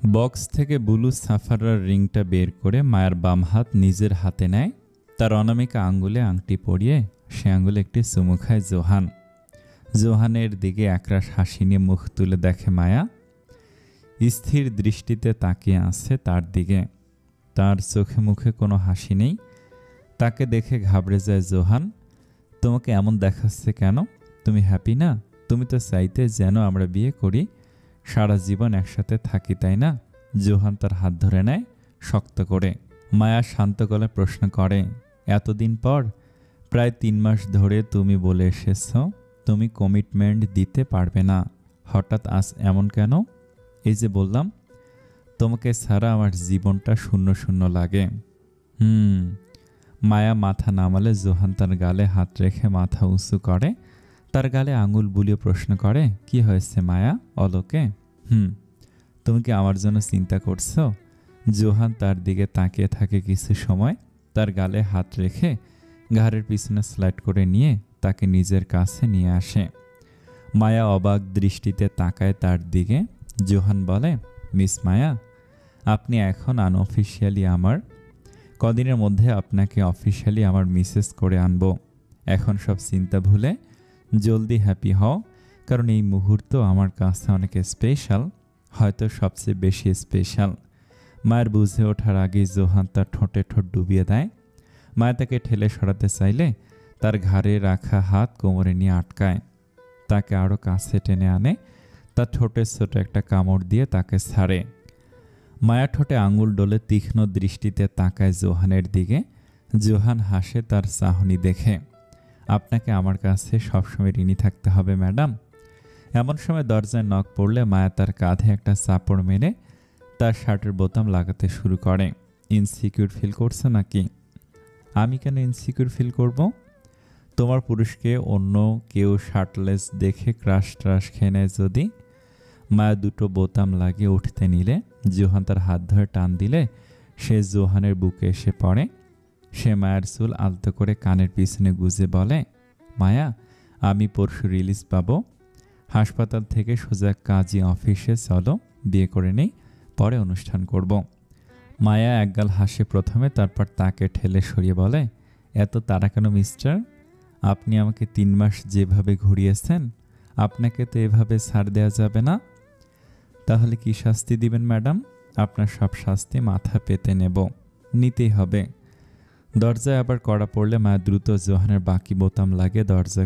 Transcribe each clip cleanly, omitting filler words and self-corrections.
Box থেকে blue sufferer রিংটা বের করে মায়ের বাম হাত নিজের হাতে নেয়। তার অনামিকা আঙ্গুলে আংটি পরিয়ে সে আঙ্গুলে একটি চুমু খায় জোহান। জোহানের দিকে একরাশ হাসি নিয়ে মুখ তুলে দেখে মায়া স্থির দৃষ্টিতে তাকিয়ে আছে তার দিকে। তার চোখে মুখে কোনো হাসি নেই। তাকে দেখে ঘাবড়ে যায় জোহান। তোমাকে এমন দেখাচ্ছে কেন? তুমি হ্যাপি না? তুমি তো চাইতে যেন আমরা বিয়ে করি, সারা জীবন একসাথে থাকি, তাই না? জোহান তার হাত ধরে নেয় শক্ত করে। মায়া শান্ত গলায় প্রশ্ন করে, এতদিন পর, প্রায় 3 মাস ধরে তুমি বলে এসেছ তুমি কমিটমেন্ট দিতে পারবে না, হঠাৎ আজ এমন কেন? এই যে বললাম তোমাকে ছাড়া আমার জীবনটা শূন্য শূন্য লাগে। মায়া মাথা নামালে জোহান তার গালে হাত রেখে মাথা উঁচু করে, তার গালে আঙুল বুলিয়ে প্রশ্ন করে, কি হয়েছে মায়া? অলোকে তুমি কি আমার জন্য চিন্তা করছো? জোহান তার দিকে তাকিয়ে থাকে কিছু সময়, তার গালে হাত রেখে ঘাড়ের পিছনে স্লাইড করে নিয়ে তাকে নিজের কাছে নিয়ে আসে। মায়া অবাক দৃষ্টিতে তাকায় তার দিকে। জোহান বলে, মিস মায়া, আপনি এখন আনঅফিসিয়ালি আমার। কদিনের মধ্যে আপনাকে অফিসিয়ালি আমার মিসেস করে আনবো। এখন সব চিন্তা ভুলে জলদি হ্যাপি হও, কারণ এই মুহূর্ত আমার কাছে অনেক স্পেশাল, হয়তো সবচেয়ে বেশি স্পেশাল। মায়ের বুঝে ওঠার আগেই জোহান তার ঠোঁটে ঠোঁট ডুবিয়ে দেয়। মায়া তাকে ঠেলে সরাতে চাইলে তার ঘাড়ে রাখা হাত কোমরে নিয়ে আটকায়। তাকে আরও কাছে টেনে আনে, তার ঠোঁটে ছোট একটা কামড় দিয়ে তাকে ছাড়ে। মায়া ঠোঁটে আঙুল ডলে তীক্ষ্ণ দৃষ্টিতে তাকায় জোহানের দিকে। জোহান হাসে তার চাহনি দেখে। আপনাকে আমার কাছে সবসময় ঋণী থাকতে হবে ম্যাডাম। এমন সময় দরজায় নক পড়লে মায়া তার কাঁধে একটা চাপড় মেরে তার শার্টের বোতাম লাগাতে শুরু করে। ইনসিকিউর ফিল করছো নাকি? আমি কেন ইনসিকিউর ফিল করব? তোমার পুরুষকে অন্য কেউ শার্টলেস দেখে ক্রাশ ট্রাশ খেয়ে নেয় যদি? মায়া দুটো বোতাম লাগিয়ে উঠতে নিলে জোহান তার হাত ধরে টান দিলে সে জোহানের বুকে এসে পড়ে। সে মায়ের চুল আলতো করে কানের পিছনে গুজে বলে, মায়া, আমি পরশু রিলিজ পাবো। হাসপাতাল থেকে সোজা কাজী অফিসে চলো, বিয়ে করে নেই, পরে অনুষ্ঠান করব। মায়া একগাল হাসে প্রথমে, তারপর তাকে ঠেলে সরিয়ে বলে, এত তাড়া কেন মিস্টার? আপনি আমাকে 3 মাস যেভাবে ঘুরিয়েছেন, আপনাকে তো এভাবে ছাড় দেওয়া যাবে না। তাহলে কি শাস্তি দিবেন ম্যাডাম? আপনার সব শাস্তি মাথা পেতে নেব, নিতেই হবে। দরজায় আবার কড়া পড়লে মায়া দ্রুত জোহানের বাকি বোতাম লাগে দরজা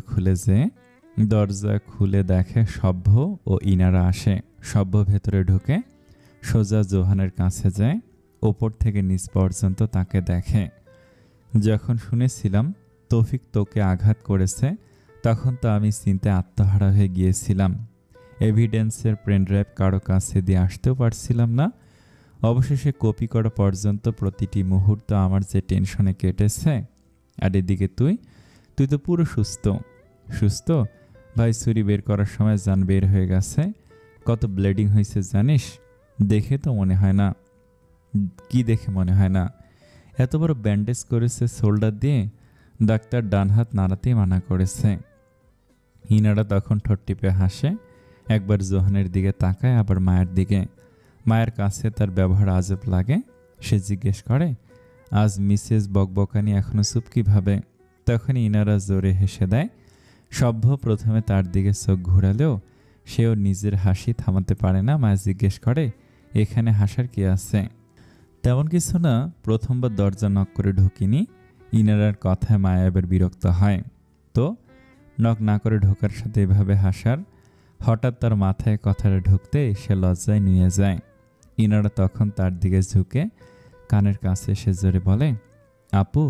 খুলে দেখে সভ্য ও ইনারা আসে। সভ্য ভেতরে ঢুকে সোজা জোহানের কাছে যায়, ওপর থেকে নিচ পর্যন্ত তাকে দেখে। যখন শুনেছিলাম তৌফিক তোকে আঘাত করেছে, তখন তো আমি চিন্তায় আত্মহারা হয়ে গিয়েছিলাম। এভিডেন্সের পেনড্রাইভ কারো কাছে দিয়ে আসতেও পারছিলাম না। অবশেষে কপি করা পর্যন্ত প্রতিটি মুহূর্ত আমার যে টেনশনে কেটেছে। আর এদিকে তুই তো পুরো সুস্থ। ভাই, ছুরি বের করার সময় জান বের হয়ে গেছে। কত ব্লিডিং হয়েছে জানিস? দেখে তো মনে হয় না। কি দেখে মনে হয় না? এত বড় ব্যান্ডেজ করেছে শোল্ডার দিয়ে, ডাক্তার ডান হাত নাড়াতেই মানা করেছে। হিনারা তখন ঠোঁট টিপে হাসে, একবার জোহানের দিকে তাকায়, আবার মায়ের দিকে। মায়ের কাছে তার ব্যবহার আজব লাগে। সে জিজ্ঞেস করে, আজ মিসেস বকবকানি এখনো চুপ কিভাবে? তখন ইনারা জোরে হেসে দেয়। সভ্য প্রথমে তার দিকে চোখ ঘুরালেও সেও নিজের হাসি থামাতে পারে না। মায়া জিজ্ঞেস করে, এখানে হাসার কি আছে? তেমন কিছু না, প্রথমবার দরজা নক করে ঢুকিনি। ইনারার কথায় মায়া এবার বিরক্ত হয়। তো নক না করে ঢোকার সাথে এভাবে হাসার? হঠাৎ তার মাথায় কথাটা ঢুকতে সে লজ্জায় নিয়ে যায়। ইনারা তখন তার দিকে ঝুঁকে কানের কাছে এসে জোরে বলে, আপু,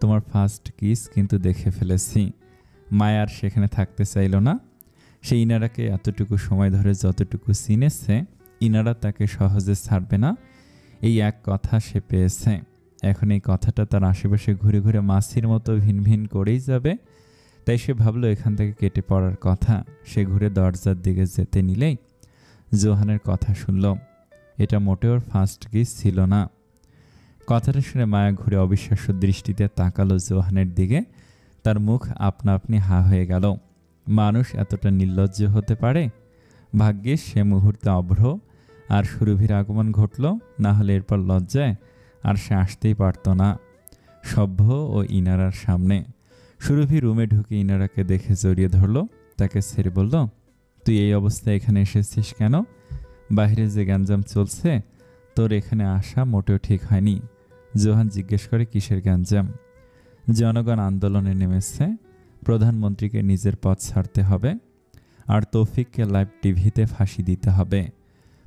তোমার ফার্স্ট কিস কিন্তু দেখে ফেলেছি। মায়া আর সেখানে থাকতে চাইল না। সে ইনারাকে এতটুকু সময় ধরে যতটুকু চিনেছে, ইনারা তাকে সহজে ছাড়বে না, এই এক কথা সে পেয়েছে। এখন এই কথাটা তার আশেপাশে ঘুরে ঘুরে মাছির মতো ভিন ভিন করেই যাবে। তাই সে ভাবলো এখান থেকে কেটে পড়ার কথা। সে ঘুরে দরজার দিকে যেতে নিলেই জোহানের কথা শুনল। এটা মোটেও ওর ফার্স্ট কিস ছিল না। কথাটা শুনে মায়া ঘুরে অবিশ্বাস্য দৃষ্টিতে তাকালো জোহানের দিকে। তার মুখ আপনা আপনি হা হয়ে গেল। মানুষ এতটা নির্লজ্জ হতে পারে? ভাগ্যিস সে মুহূর্তে অভ্র আর সুরভির আগমন ঘটল, না হলে এরপর লজ্জায় আর সে আসতেই পারত না সভ্য ও ইনারার সামনে। সুরভি রুমে ঢুকে ইনারাকে দেখে জড়িয়ে ধরল, তাকে ছেড়ে বলল, তুই এই অবস্থায় এখানে এসেছিস কেন? বাইরে যে গ্যাঞ্জাম চলছে, তোর এখানে আসা মোটেও ঠিক হয়নি। জোহান জিজ্ঞেস করে, কিসের গ্যাঞ্জাম? জনগণ আন্দোলনে নেমেছে, প্রধানমন্ত্রীকে নিজের পদ ছাড়তে হবে, আর তৌফিককে লাইভ টিভিতে ফাঁসি দিতে হবে।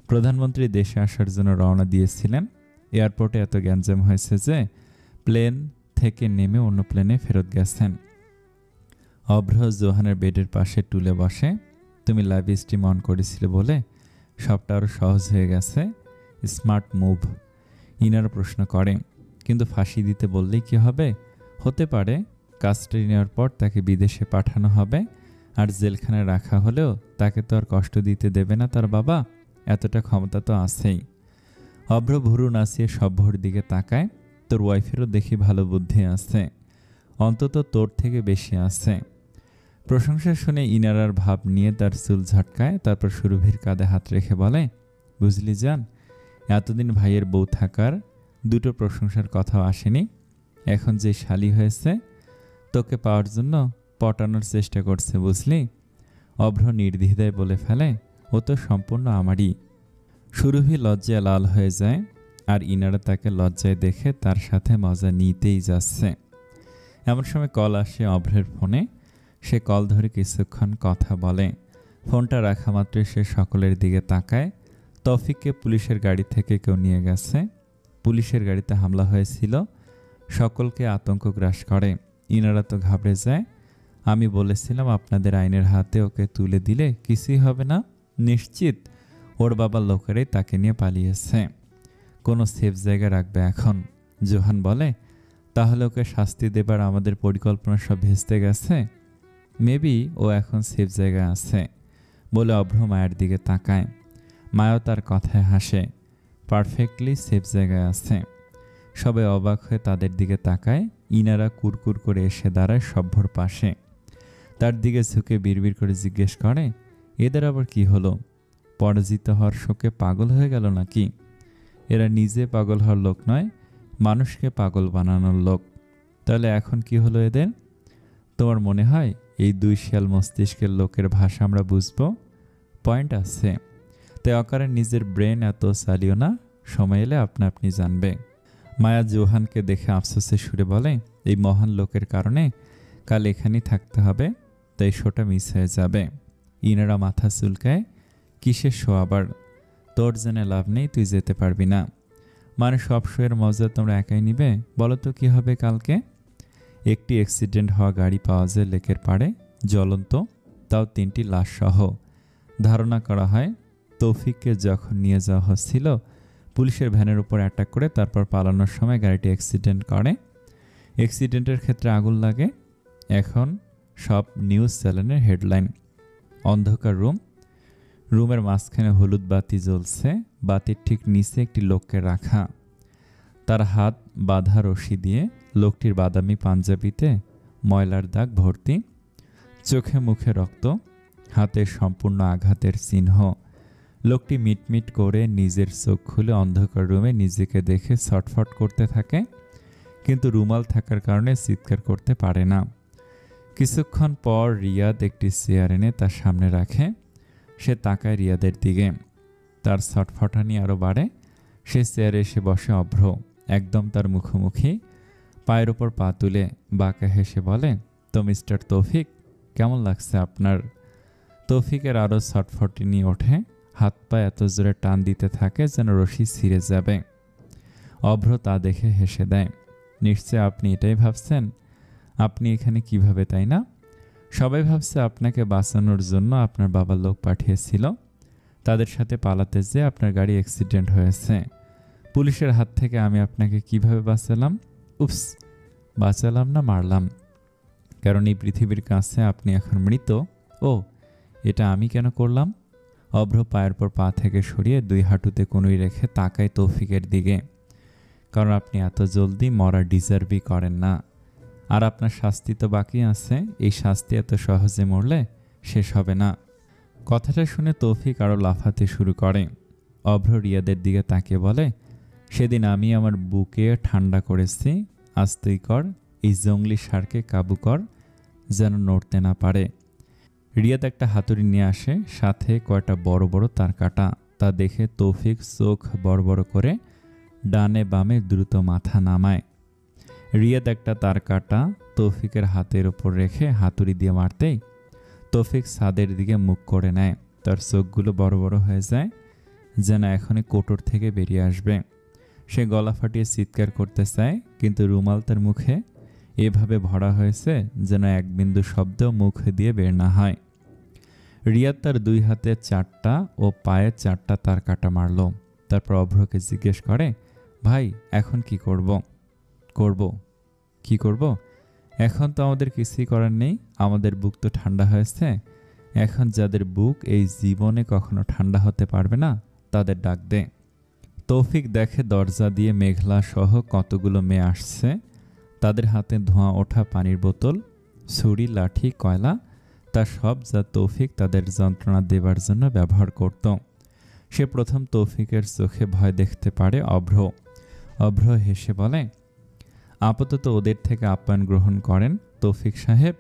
প্রধানমন্ত্রী দেশে আসার জন্য রওনা দিয়েছিলেন। এয়ারপোর্টে এত গ্যাঞ্জাম হয়েছে যে প্লেন থেকে নেমে অন্য প্লেনে ফেরত গেছেন। অভ্র জোহানের বেডের পাশে টুলে বসে, তুমি লাইভ স্ট্রিম অন করেছিলে বলে সবটা আরও সহজ হয়ে গেছে। Smart move. ইনারা প্রশ্ন করে, কিন্তু ফাঁসি দিতে বললেই কি হবে? হতে পারে কাস্টাডি নেওয়ার পর তাকে বিদেশে পাঠানো হবে, আর জেলখানায় রাখা হলেও তাকে তো আর কষ্ট দিতে দেবে না তার বাবা, এতটা ক্ষমতা তো আছেই। অভ্র ভুরু নাচিয়ে সভ্যর দিকে তাকায়, তোর ওয়াইফেরও দেখি ভালো বুদ্ধি আছে, অন্তত তোর থেকে বেশি আছে। প্রশংসা শুনে ইনারার ভাব নিয়ে তার চুল ঝটকায়, তারপর সুরভির কাঁধে হাত রেখে বলে, বুঝলি জান, এতদিন ভাইয়ের বউ থাকার দুটো প্রশংসার কথাও আসেনি। এখন যে শালি হয়েছে, তোকে পাওয়ার জন্য পটানোর চেষ্টা করছে, বুঝলি? অভ্র নির্দ্বিধায় বলে ফেলে, ও তো সম্পূর্ণ আমারই। সুরভি লজ্জায় লাল হয়ে যায়, আর ইনারা তাকে লজ্জায় দেখে তার সাথে মজা নিতেই যাচ্ছে। এমন সময় কল আসে অভ্রের ফোনে। সে কল ধরে কিছুক্ষণ কথা বলে। ফোনটা রাখা মাত্রই সে সকলের দিকে তাকায়। তৌফিককে পুলিশের গাড়ি থেকে কেউ নিয়ে গেছে। পুলিশের গাড়িতে হামলা হয়েছিল, সকলকে আতঙ্ক গ্রাস করে। ইনারা তো ঘাবড়ে যায়। আমি বলেছিলাম আপনাদের আইনের হাতে ওকে তুলে দিলে কিছুই হবে না, নিশ্চিত ওর বাবার লোকেরাই তাকে নিয়ে পালিয়েছে, কোনো সেফ জায়গায় রাখবে এখন। জোহান বলে, তাহলে ওকে শাস্তি দেবার আমাদের পরিকল্পনা সব ভেস্তে গেছে। মেবি ও এখন সেফ জায়গায় আছে বলে অভ্র মায়ের দিকে তাকায়। মায়াও তার কথায় হাসে, পারফেক্টলি সেফ জায়গায় আছে। সবাই অবাক হয়ে তাদের দিকে তাকায়। ইনারা কুরকুর করে এসে দাঁড়ায় সভ্যর পাশে। তার দিকে ঝুঁকে বিড়বিড় করে জিজ্ঞেস করে, এদের আবার কি হলো? পরাজিত হওয়ার শোকে পাগল হয়ে গেল নাকি? এরা নিজে পাগল হওয়ার লোক নয়, মানুষকে পাগল বানানোর লোক। তাহলে এখন কি হলো এদের? তোমার মনে হয় এই দুই শিয়াল মস্তিষ্কের লোকের ভাষা আমরা বুঝবো? পয়েন্ট আছে, তাই অকারে নিজের ব্রেন এত চালিও না, সময় এলে আপনা আপনি জানবে। মায়া জোহানকে দেখে আফসোসের সুরে বলে, এই মহান লোকের কারণে কাল এখানেই থাকতে হবে, তাই শোটা মিস হয়ে যাবে। ইনারা মাথা চুলকায়, কিসের শো আবার? তোর জেনে লাভ নেই, তুই যেতে পারবি না। মানে সব শোয়ের মজা তোমরা একাই নিবে? বলো তো কি হবে কালকে? একটি অ্যাক্সিডেন্ট হওয়া গাড়ি পাওয়া যায় লেকের পাড়ে, জ্বলন্ত, তাও 3টি লাশ সহ। ধারণা করা হয় তৌফিককে যখন নিয়ে যাওয়া হচ্ছিল, পুলিশের ভ্যানের উপর অ্যাটাক করে তারপর পালানোর সময় গাড়িটি অ্যাক্সিডেন্ট করে। অ্যাক্সিডেন্টের ক্ষেত্রে আগুন লাগে। এখন সব নিউজ চ্যানেলের হেডলাইন। অন্ধকার রুমের মাঝখানে হলুদ বাতি জ্বলছে, বাতির ঠিক নিচে একটি লোককে রাখা। তার হাত বাঁধা রশি দিয়ে, লোকটির বাদামি পাঞ্জাবিতে ময়লার দাগ ভর্তি, চোখে মুখে রক্ত, হাতে সম্পূর্ণ আঘাতের চিহ্ন। লোকটি মিটমিট করে নিজের চোখ খুলে অন্ধকার রুমে নিজেকে দেখে ছটফট করতে থাকে, কিন্তু রুমাল থাকার কারণে চিৎকার করতে পারে না। কিছুক্ষণ পর রিয়াদ একটি চেয়ার এনে তার সামনে রাখে। সে তাকায় রিয়াদের দিকে, তার ছটফটানি আরও বাড়ে। সে চেয়ারে এসে বসে অভ্র, একদম তার মুখোমুখি, পায়ের ওপর পা তুলে বাঁকা হেসে বলে, তো মিস্টার তৌফিক, কেমন লাগছে আপনার? তৌফিকের আরও ছটফটানি ওঠে, হাত পা এত জোরে টান দিতে থাকে যেন রশি ছিঁড়ে যাবে। অভ্র তা দেখে হেসে দেয়, নিশ্চয় আপনি এটাই ভাবছেন আপনি এখানে কিভাবে, তাই না? সবাই ভাবছে আপনাকে বাঁচানোর জন্য আপনার বাবা লোক পাঠিয়েছিল, তাদের সাথে পালাতে যেয়ে আপনার গাড়ি অ্যাক্সিডেন্ট হয়েছে। পুলিশের হাত থেকে আমি আপনাকে কিভাবে বাঁচালাম? উপস, বাঁচালাম না, মারলাম। কারণ এই পৃথিবীর কাছে আপনি এখন মৃত। ও, এটা আমি কেন করলাম? অভ্র পায়ের পর পা থেকে সরিয়ে দুই হাঁটুতে কনুই রেখে তাকায় তৌফিকের দিকে। কারণ আপনি এত জলদি মরা ডিজার্ভই করেন না, আর আপনার শাস্তি তো বাকি আছে। এই শাস্তি এত সহজে মরলে শেষ হবে না। কথাটা শুনে তৌফিক আরও লাফাতে শুরু করে। অভ্র রিয়াদের দিকে তাকিয়ে বলে, সেদিন আমি আমার বুকে ঠান্ডা করেছি, আজ তুই কর, এই জঙ্গলি ষাঁড়কে কাবু কর, যেন নড়তে না পারে। রিয়াদ একটা হাতুড়ি নিয়ে আসে, সাথে কয়টা বড় বড় তার কাটা। তা দেখে তৌফিক চোখ বড় বড় করে ডানে বামে দ্রুত মাথা নামায়। রিয়াদ একটা তার কাটা তৌফিকের হাতের ওপর রেখে হাতুড়ি দিয়ে মারতেই তৌফিক ছাদের দিকে মুখ করে নেয়। তার চোখগুলো বড় বড় হয়ে যায়, যেন এখনই কোটর থেকে বেরিয়ে আসবে। সে গলা ফাটিয়ে চিৎকার করতে চায়, কিন্তু রুমাল তার মুখে এভাবে ভরা হয়েছে যেন এক বিন্দু শব্দ মুখ দিয়ে বের না হয়। রিয়াদ তার দুই হাতে 4টা ও পায়ে 4টা তার কাটা মারল। তারপর অভ্রকে জিজ্ঞেস করে, ভাই এখন কি করব? কি করব? এখন তো আমাদের কিছুই করার নেই, আমাদের বুক তো ঠান্ডা হয়েছে। এখন যাদের বুক এই জীবনে কখনো ঠান্ডা হতে পারবে না, তাদের ডাক দে। তৌফিক দেখে দরজা দিয়ে মেঘলা সহ কতগুলো মেয়ে আসছে। তাদের হাতে ধোঁয়া ওঠা পানির বোতল, ছুরি, লাঠি, কয়লা, তা সব যা তৌফিক তাদের যন্ত্রণা দেবার জন্য ব্যবহার করত। সে প্রথম তৌফিকের চোখে ভয় দেখতে পারে অভ্র হেসে বলে, আপাতত ওদের থেকে আপ্যায়ন গ্রহণ করেন তৌফিক সাহেব,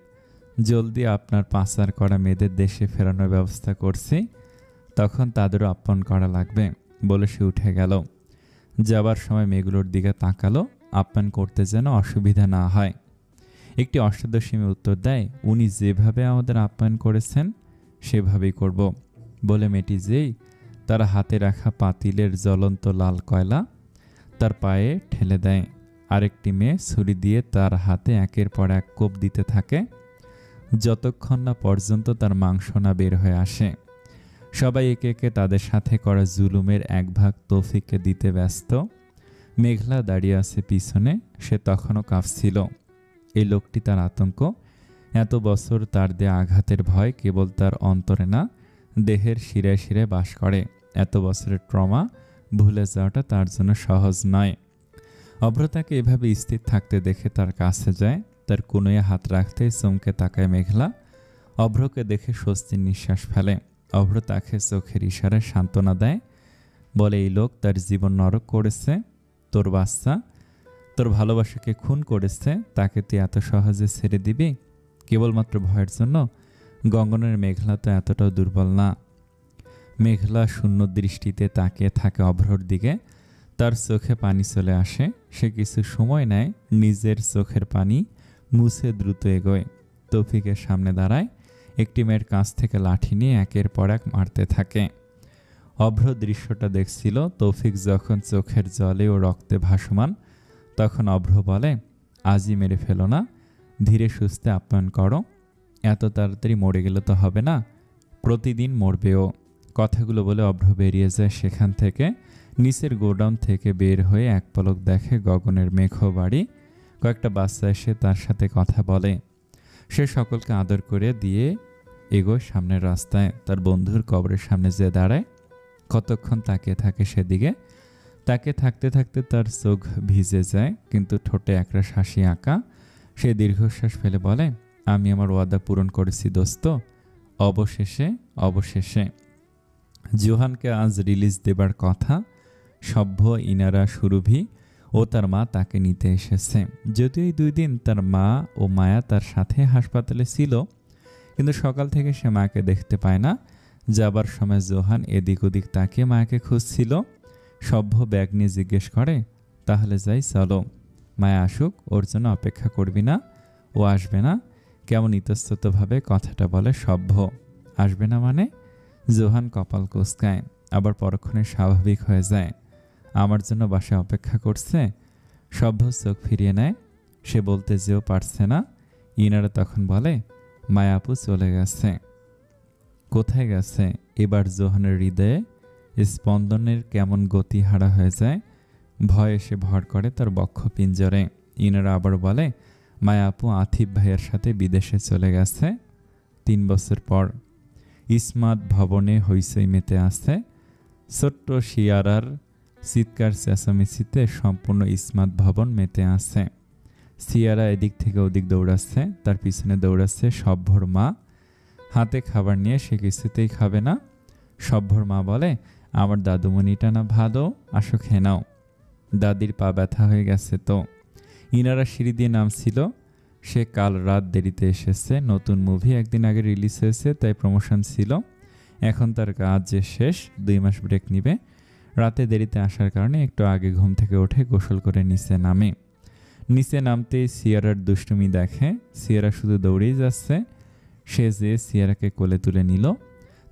জলদি আপনার পাচার করা মেয়েদের দেশে ফেরানোর ব্যবস্থা করছি, তখন তাদেরও আপ্যায়ন করা লাগবে। বলে সে উঠে গেল। যাবার সময় মেয়েগুলোর দিকে তাকালো, আপ্যায়ন করতে যেন অসুবিধা না হয়। একটি অষ্টাদশী মেয়ে উত্তর দেয়, উনি যেভাবে আমাদের আপ্যায়ন করেছেন সেভাবেই করব। বলে মেয়েটি যেই তার হাতে রাখা পাতিলের জ্বলন্ত লাল কয়লা তার পায়ে ঠেলে দেয়। আরেকটি মেয়ে ছুরি দিয়ে তার হাতে একের পর এক কোপ দিতে থাকে, যতক্ষণ না পর্যন্ত তার মাংস না বের হয়ে আসে। সবাই একে একে তাদের সাথে করা জুলুমের এক ভাগ তৌফিককে দিতে ব্যস্ত। মেঘলা দাঁড়িয়ে আছে পিছনে, সে তখনও কাঁপছিল। এই লোকটি তার আতঙ্ক, এত বছর তার দেয়া আঘাতের ভয় কেবল তার অন্তরে না, দেহের শিরায় শিরায় বাস করে। এত বছরের ট্রমা ভুলে যাওয়াটা তার জন্য সহজ নয়। অভ্র তাকে এভাবে স্থির থাকতে দেখে তার কাছে যায়, তার কোনোয় হাত রাখতেই চমকে তাকায় মেঘলা। অভ্রকে দেখে স্বস্তির নিঃশ্বাস ফেলে। অভ্র তাকে চোখের ইশারায় সান্ত্বনা দেয়, বলে, এই লোক তার জীবন নরক করেছে, তোর বাচ্চা তোর ভালোবাসাকে খুন করেছে, তাকে তুই এত সহজে ছেড়ে দিবি কেবলমাত্র ভয়ের জন্য? গঙ্গনের মেঘলা তো এতটাও দুর্বল না। মেঘলা শূন্য দৃষ্টিতে তাকিয়ে থাকে অভ্রর দিকে, তার চোখে পানি চলে আসে। সে কিছু সময় নেয়, নিজের চোখের পানি মুছে দ্রুত এগোয়। তৌফিকের সামনে দাঁড়ায়, একটি মেয়ের কাছ থেকে লাঠি নিয়ে একের পর এক মারতে থাকে। অভ্র দৃশ্যটা দেখছিল। তৌফিক যখন চোখের জলে ও রক্তে ভাসমান, তখন অভ্র বলে, আজই মেরে ফেলো না, ধীরে সুস্থে আপ্যায়ন করো, এত তাড়াতাড়ি মরে গেলে তো হবে না, প্রতিদিন মরবেও। কথাগুলো বলে অভ্র বেরিয়ে যায় সেখান থেকে। নিচের গোডাউন থেকে বের হয়ে এক পলক দেখে গগনের মেঘ বাড়ি। কয়েকটা বাচ্চা এসে তার সাথে কথা বলে। সে সকলকে আদর করে দিয়ে এগোয় সামনের রাস্তায়। তার বন্ধুর কবরের সামনে যে দাঁড়ায়, কতক্ষণ তাকিয়ে থাকে সেদিকে। তাকে থাকতে থাকতে তার চোখ ভিজে যায়, কিন্তু ঠোঁটে একরাশ হাসি আঁকা। সে দীর্ঘশ্বাস ফেলে বলে, আমি আমার ওয়াদা পূরণ করেছি দোস্ত, অবশেষে। জোহানকে আজ রিলিজ দেবার কথা। সভ্য, ইনারা, সুরভি ও তার মা তাকে নিতে এসেছে। যদিও এই 2 দিন তার মা ও মায়া তার সাথে হাসপাতালে ছিল, কিন্তু সকাল থেকে সে মাকে দেখতে পায় না। যাবার সময় জোহান এদিক ওদিক তাকিয়ে মায়াকে খুঁজছিল। সভ্য ব্যাগ নিয়ে জিজ্ঞেস করে, তাহলে যাই, চলো। মায়া আসুক, ওর জন্য অপেক্ষা করবি না? ও আসবে না? কেমন ইতস্ততভাবে কথাটা বলে সভ্য। আসবে না মানে? জোহান কপাল কুঁচকায়, আবার পরক্ষণে স্বাভাবিক হয়ে যায়। আমার জন্য বাসায় অপেক্ষা করছে? সভ্য চোখ ফিরিয়ে নেয়। সে বলতে যেও পারছে না। ইনারা তখন বলে, মায়া আপু চলে গেছে। কোথায় গেছে? এবার জোহানের হৃদয়ে স্পন্দনের কেমন গতি হারা হয়ে যায়। ভয় এসে ভর করে তার বক্ষ পিঞ্জরে। ইনারা আবার বলে, মায়া আপু আথিফ ভাইয়ের সাথে বিদেশে চলে গেছে 3 বছর পর। ইসমাত ভবনে হইচই মেতে আছে। ছোট্ট শিয়ারার চিৎকার চেঁচামেচিতে সম্পূর্ণ ইসমাত ভবন মেতে আছে। সিয়ারা এদিক থেকে ওদিক দৌড়াচ্ছে, তার পিছনে দৌড়াচ্ছে সভ্যর মা। হাতে খাবার নিয়ে সে কিছুতেই খাবে না। সভ্যর মা বলে, আমার দাদুমণিটা না ভালো, আসো খেয়ে নাও। দাদির পা ব্যথা হয়ে গেছে তো। ইনারা সিঁড়ি দিয়ে নামছিল। সে কাল রাত দেরিতে এসেছে। নতুন মুভি একদিন আগে রিলিজ হয়েছে, তাই প্রমোশন ছিল। এখন তার কাজ যে শেষ, 2 মাস ব্রেক নিবে। রাতে দেরিতে আসার কারণে একটু আগে ঘুম থেকে উঠে গোসল করে নিচে নামে। নিচে নামতেই সিয়ারার দুষ্টুমি দেখে। সিয়ারা শুধু দৌড়েই যাচ্ছে। সে যে সিয়ারাকে কোলে তুলে নিল।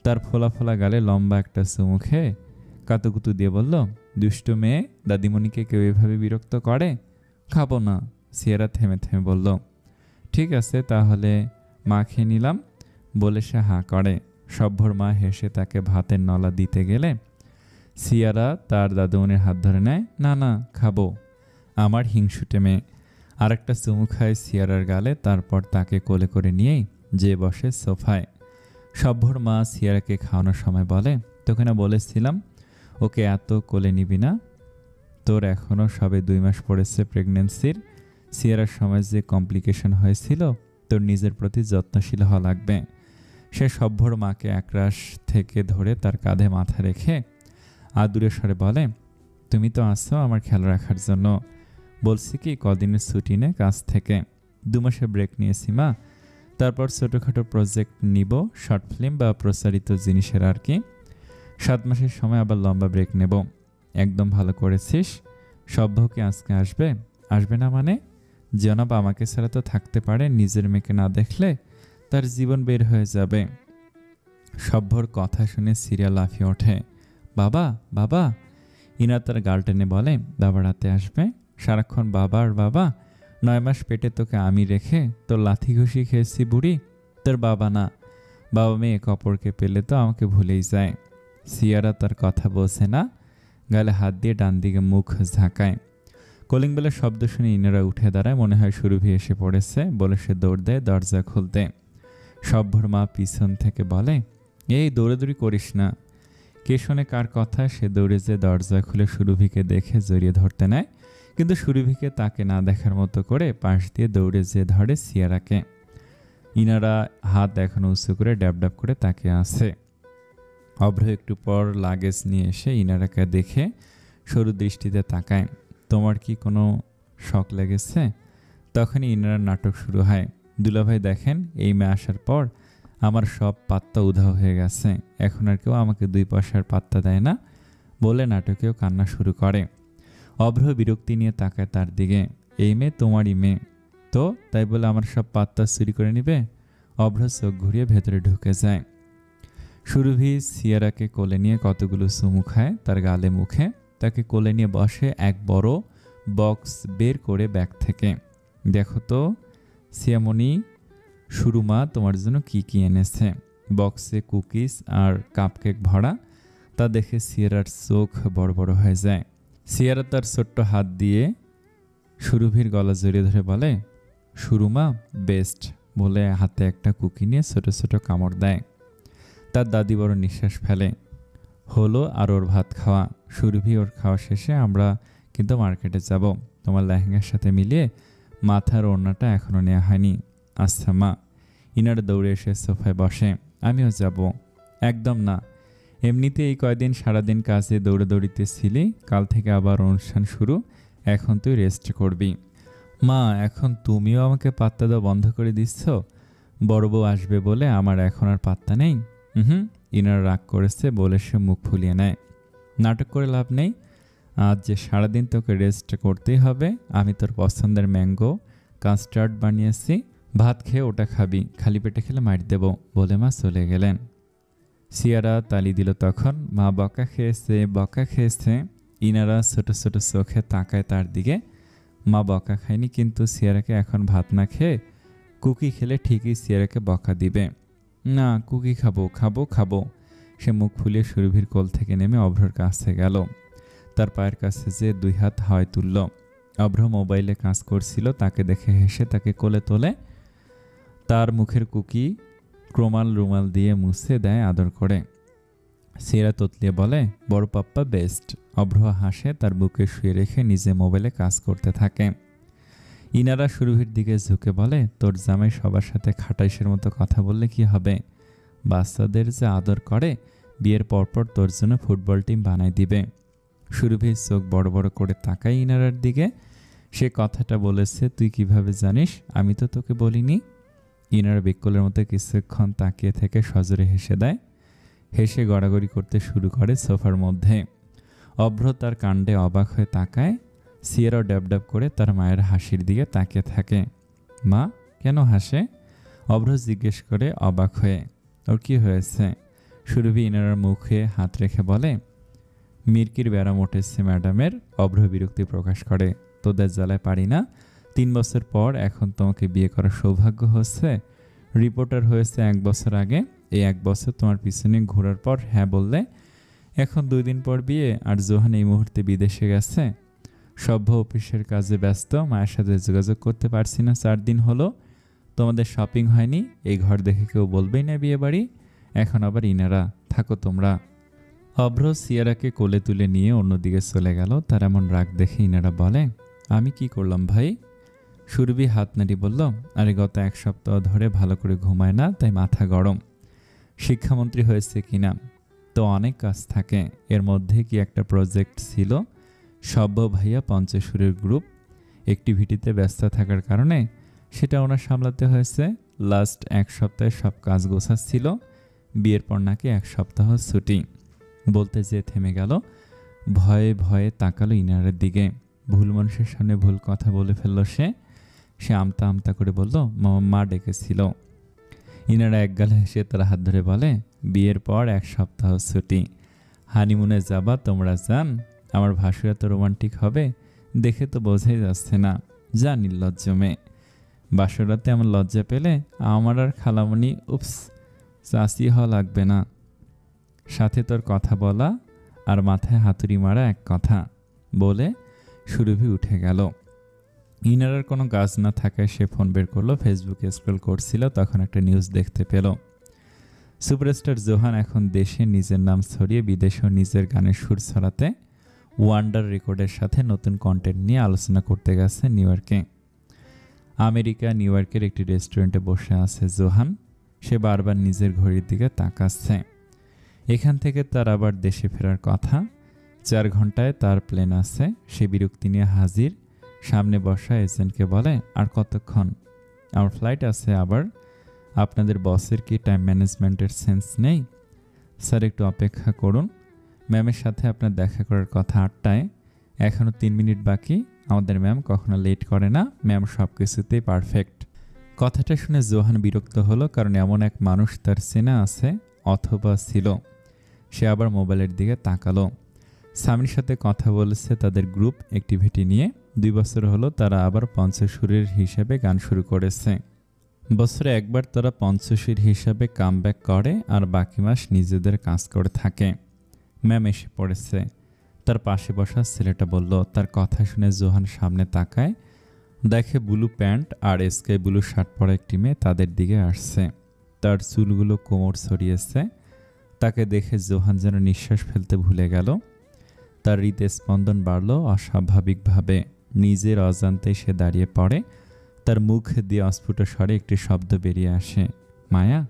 তার ফোলা ফোলা গালে লম্বা একটা চুমু খেয়ে কাতুকুতু দিয়ে বলল, দুষ্টু মেয়ে, দাদিমণিকে কেউ এভাবে বিরক্ত করে? খাবো না। সিয়ারা থেমে থেমে বলল, ঠিক আছে তাহলে মা খেয়ে নিলাম বলে সে হাঁ করে। সভ্যর মা হেসে তাকে ভাতের নলা দিতে গেলে সিয়ারা তার দাদুমণির হাত ধরে নেয়। না না, খাবো। আমার হিংসুটে মেয়ে। আরেকটা চুমু খায় সিয়ারার গালে, তারপর তাকে কোলে করে নিয়েই যে বসে সোফায়। সভ্যর মা সিয়ারাকে খাওয়ানোর সময় বলে, তোকে না বলেছিলাম ওকে এত কোলে নিবি না? তোর এখনও সবে 2 মাস পড়েছে প্রেগনেন্সির। সিয়ারার সময় যে কমপ্লিকেশন হয়েছিল, তোর নিজের প্রতি যত্নশীল হওয়া লাগবে। সে সভ্যর মাকে একরাশ থেকে ধরে তার কাঁধে মাথা রেখে আদুরে স্বরে বলে, তুমি তো আসছো আমার খেয়াল রাখার জন্য। বলছি কি কদিনের ছুটি নে কাজ থেকে। 2 মাসের ব্রেক নিয়েছি মা। তারপর ছোটোখাটো প্রজেক্ট নিব, শর্ট ফিল্ম বা প্রচারিত জিনিসের আর কি। 7 মাসের সময় আবার লম্বা ব্রেক নেব। একদম ভালো করেছিস। সভ্য কি আজকে আসবে? আসবে না মানে? জনাব আমাকে ছাড়া তো থাকতে পারে, নিজের মেয়েকে না দেখলে তার জীবন বের হয়ে যাবে। সভ্যর কথা শুনে সিরিয়া লাফিয়ে ওঠে। বাবা বাবা। ইনা তার গাল টেনে বলে, বাবা রাতে আসবে? সারাক্ষণ বাবা আর বাবা। 9 মাস পেটে তোকে আমি রেখে তোর লাথি ঘুষি খেয়েছি বুড়ি। তোর বাবা না। বাবা মেয়ে এক অপরকে পেলে তো আমাকে ভুলেই যায়। সিয়ারা তার কথা বলছে না, গালে হাত দিয়ে ডান দিকে মুখ ঝাঁকায়। কলিং বেলের শব্দ শুনে ইনারা উঠে দাঁড়ায়। মনে হয় সুরভি এসে পড়েছে বলে সে দৌড় দেয় দরজা খুলতে। সভ্যর মা পিছন থেকে বলে, এই দৌড়াদৌড়ি করিস না। কে শোনে কার কথা? সে দৌড়ে যে দরজা খুলে সুরভিকে দেখে জড়িয়ে ধরতে নেয়, কিন্তু সুরভিকে তাকে না দেখার মতো করে পাশ দিয়ে দৌড়ে যে ধরে সিয়ারাকে। ইনারা হাত এখনো উঁচু করে ড্যাব ড্যাব করে তাকে আছে। অভ্র একটু পর লাগেজ নিয়ে এসে ইনারাকে দেখে সরু দৃষ্টিতে তাকায়। তোমার কি কোনো শখ লেগেছে? তখনই ইনারার নাটক শুরু হয়। দুলাভাই দেখেন, এই মেয়ে আসার পর আমার সব পাত্তা উধাও হয়ে গেছে। এখন আর কেউ আমাকে 2 পয়সার পাত্তা দেয় না বলে নাটকেও কান্না শুরু করে। অভ্র বিরক্তি নিয়ে তাকায় তার দিকে। এই মেয়ে তোমারই মেয়ে তো, তাই বলে আমার সব পাত্তা চুরি করে নিবে? অভ্র চোখ ঘুরিয়ে ভেতরে ঢুকে যায়। সুরভি সিয়ারাকে কোলে নিয়ে কতগুলো চুমু খায় তার গালে মুখে। তাকে কোলে নিয়ে বসে এক বড় বক্স বের করে ব্যাগ থেকে। দেখো তো সিয়ামণি, সুরুমা তোমার জন্য কি কি এনেছে। বক্সে কুকিজ আর কাপকেক ভরা। তা দেখে সিয়ারার চোখ বড় বড় হয়ে যায়। সিয়ারা তার ছোট্ট হাত দিয়ে সুরভির গলা জড়িয়ে ধরে বলে, সুরুমা বেস্ট বলে হাতে একটা কুকি নিয়ে ছোট ছোট কামড় দেয়। তার দাদি বড় নিঃশ্বাস ফেলে। হলো আর ওর ভাত খাওয়া। সুরভি, ওর খাওয়া শেষে আমরা কিন্তু মার্কেটে যাব। তোমার লেহেঙ্গার সাথে মিলিয়ে মাথার ওড়নাটা এখনও নেওয়া হয়নি। আচ্ছা মা। ইনারা দৌড়ে এসে সোফায় বসে। আমিও যাব। একদম না। এমনিতে এই কয়দিন সারাদিন কাজে দৌড়াদৌড়িতে ছিলি, কাল থেকে আবার অনুষ্ঠান শুরু। এখন তুই রেস্ট করবি। মা, এখন তুমিও আমাকে পাত্তা দেওয়া বন্ধ করে দিচ্ছ? বড় বউ আসবে বলে আমার এখন আর পাত্তা নেই? হুম। ইনার রাগ করেছে বলে সে মুখ ফুলিয়ে নেয়। নাটক করে লাভ নেই। আজ যে সারাদিন তোকে রেস্ট করতেই হবে। আমি তোর পছন্দের ম্যাঙ্গো কাস্টার্ড বানিয়েছি, ভাত খেয়ে ওটা খাবি, খালি পেটে খেলে মার দেব বলে মা চলে গেলেন। সিয়ারা তালি দিল তখন। মা বকা খেয়েছে, বকা খেয়েছে। ইনারা ছোট ছোট চোখে তাকায় তার দিকে। মা বকা খায়নি, কিন্তু সিয়ারাকে এখন ভাত না খেয়ে কুকি খেলে ঠিকই সিয়ারাকে বকা দিবে। না, কুকি খাবো খাবো খাবো। সে মুখ ফুলিয়ে সুরভির কোল থেকে নেমে অভ্রর কাছে গেল। তার পায়ের কাছে যে 2 হাত হাওয়ায় তুলল। অভ্র মোবাইলে কাজ করছিল, তাকে দেখে হেসে তাকে কোলে তোলে। তার মুখের কুকি ক্রোমাল রুমাল দিয়ে মুছে দেয় আদর করে। সিয়ারা তোতলিয়ে বলে, বড় পাপ্পা বেস্ট। অভ্র হাসে, তার বুকে শুয়ে রেখে নিজে মোবাইলে কাজ করতে থাকে। ইনারা সুরভির দিকে ঝুঁকে বলে, তোর জামাই সবার সাথে খাটাইশের মতো কথা বললে কি হবে? বাচ্চাদের যে আদর করে বিয়ের পরপর তোর জন্য ফুটবল টিম বানাই দিবে। সুরভির চোখ বড় বড় করে তাকায় ইনারার দিকে। সে কথাটা বলেছে তুই কিভাবে জানিস? আমি তো তোকে বলিনি। ইনারা বিকলের মতো কিছুক্ষণ তাকিয়ে থেকে সজোরে হেসে দেয়। হেসে গড়াগড়ি করতে শুরু করে সোফার মধ্যে। অভ্র তার কাণ্ডে অবাক হয়ে তাকায়। সিয়েরাও ড্যাব ড্যাব করে তার মায়ের হাসির দিকে তাকিয়ে থাকে। মা কেন হাসে? অভ্র জিজ্ঞেস করে অবাক হয়ে। ওর কি হয়েছে? সুরভি ইনারার মুখে হাত রেখে বলে, মির্কির ব্যারাম উঠেছে ম্যাডামের। অভ্র বিরক্তি প্রকাশ করে। তোদের জ্বালায় পারি না। 3 বছর পর এখন তোমাকে বিয়ে করার সৌভাগ্য হচ্ছে। রিপোর্টার হয়েছে 1 বছর আগে। এই 1 বছর তোমার পিছনে ঘোরার পর হ্যাঁ বললে। এখন 2 দিন পর বিয়ে, আর জোহান এই মুহূর্তে বিদেশে গেছে। সভ্য অফিসের কাজে ব্যস্ত, মায়ের সাথে যোগাযোগ করতে পারছি না 4 দিন হলো। তোমাদের শপিং হয়নি, এই ঘর দেখে কেউ বলবেই না বিয়ে বাড়ি। এখন আবার ইনারা, থাকো তোমরা। অভ্র সিয়ারাকে কোলে তুলে নিয়ে অন্যদিকে চলে গেল। তার এমন রাগ দেখে ইনারা বলে, আমি কি করলাম ভাই? সুরভি হাত নাড়ি বলল, আরে গত 1 সপ্তাহ ধরে ভালো করে ঘুমায় না, তাই মাথা গরম। শিক্ষামন্ত্রী হয়েছে কিনা তো অনেক কাজ থাকে, এর মধ্যে কি একটা প্রজেক্ট ছিল। সভ্য ভাইয়া পঞ্চশুরের গ্রুপ অ্যাক্টিভিটিতে ব্যস্ত থাকার কারণে সেটা ওনার সামলাতে হয়েছে। লাস্ট 1 সপ্তাহে সব কাজ গোছাচ্ছিল। বিয়ের পর নাকি 1 সপ্তাহ ছুটি। বলতে যেয়ে থেমে গেল। ভয়ে ভয়ে তাকালো ইনারের দিকে। ভুল মানুষের সামনে ভুল কথা বলে ফেললো সে। আমতা আমতা করে বলল, মা ডেকেছিল। ইনারা একগাল হেসে তার হাত ধরে বলে, বিয়ের পর 1 সপ্তাহ ছুটি, হানিমুনে যাবা তোমরা যান। আমার ভাসুরা তো রোমান্টিক হবে, দেখে তো বোঝাই যাচ্ছে না। যা নির্লজ্জ মেয়ে। বাসরাতে আমার লজ্জা পেলে আমার আর খালামণি উপস চাষি হওয়া লাগবে না। সাথে তোর কথা বলা আর মাথায় হাতুড়ি মারা এক কথা। বলে সুরভি উঠে গেল। ইনারার কোনো কাজ না থাকায় সে ফোন বের করলো। ফেসবুকে স্ক্রল করছিল, তখন একটা নিউজ দেখতে পেল। সুপারস্টার জোহান এখন দেশে নিজের নাম ছড়িয়ে বিদেশেও নিজের গানের সুর ছড়াতে ওয়ান্ডার রেকর্ডের সাথে নতুন কন্টেন্ট নিয়ে আলোচনা করতে গেছে নিউ ইয়র্কে। আমেরিকা নিউ ইয়র্কের একটি রেস্টুরেন্টে বসে আছে জোহান। সে বারবার নিজের ঘড়ির দিকে তাকাচ্ছে। এখান থেকে তার আবার দেশে ফেরার কথা। 4 ঘন্টায় তার প্লেন আছে। সে বিরক্তি নিয়ে হাজির। সামনে বসা এজেন্টকে বলে, আর কতক্ষণ? আমার ফ্লাইট আছে আবার। আপনাদের বসের কি টাইম ম্যানেজমেন্টের সেন্স নেই? স্যার একটু অপেক্ষা করুন, ম্যামের সাথে আপনার দেখা করার কথা 8টায়, এখনও 3 মিনিট বাকি। আমাদের ম্যাম কখনো লেট করে না, ম্যাম সব কিছুতেই পারফেক্ট। কথাটা শুনে জোহান বিরক্ত হলো, কারণ এমন এক মানুষ তার চেনা আছে অথবা ছিল। সে আবার মোবাইলের দিকে তাকালো। স্বামীর সাথে কথা বলেছে তাদের গ্রুপ অ্যাক্টিভিটি নিয়ে। 2 বছর হলো তারা আবার পঞ্চশুরের হিসেবে গান শুরু করেছে। বছরে একবার তারা পঞ্চশীর হিসাবে কামব্যাক করে, আর বাকি মাস নিজেদের কাজ করে থাকে। ম্যাম এসে পড়েছে। তার পাশে বসা ছেলেটা বলল। তার কথা শুনে জোহান সামনে তাকায়, দেখে ব্লু প্যান্ট আর স্কাই ব্লু শার্ট পরা একটি মেয়ে তাদের দিকে আসছে। তার চুলগুলো কোমর ছড়িয়েছে। তাকে দেখে জোহান যেন নিঃশ্বাস ফেলতে ভুলে গেল। তার হৃদস্পন্দন বাড়ল অস্বাভাবিকভাবে। নিজের অজান্তেই সে দাঁড়িয়ে পড়ে। তার মুখ দিয়ে অস্ফুট স্বরে একটি শব্দ বেরিয়ে আসে, মায়া।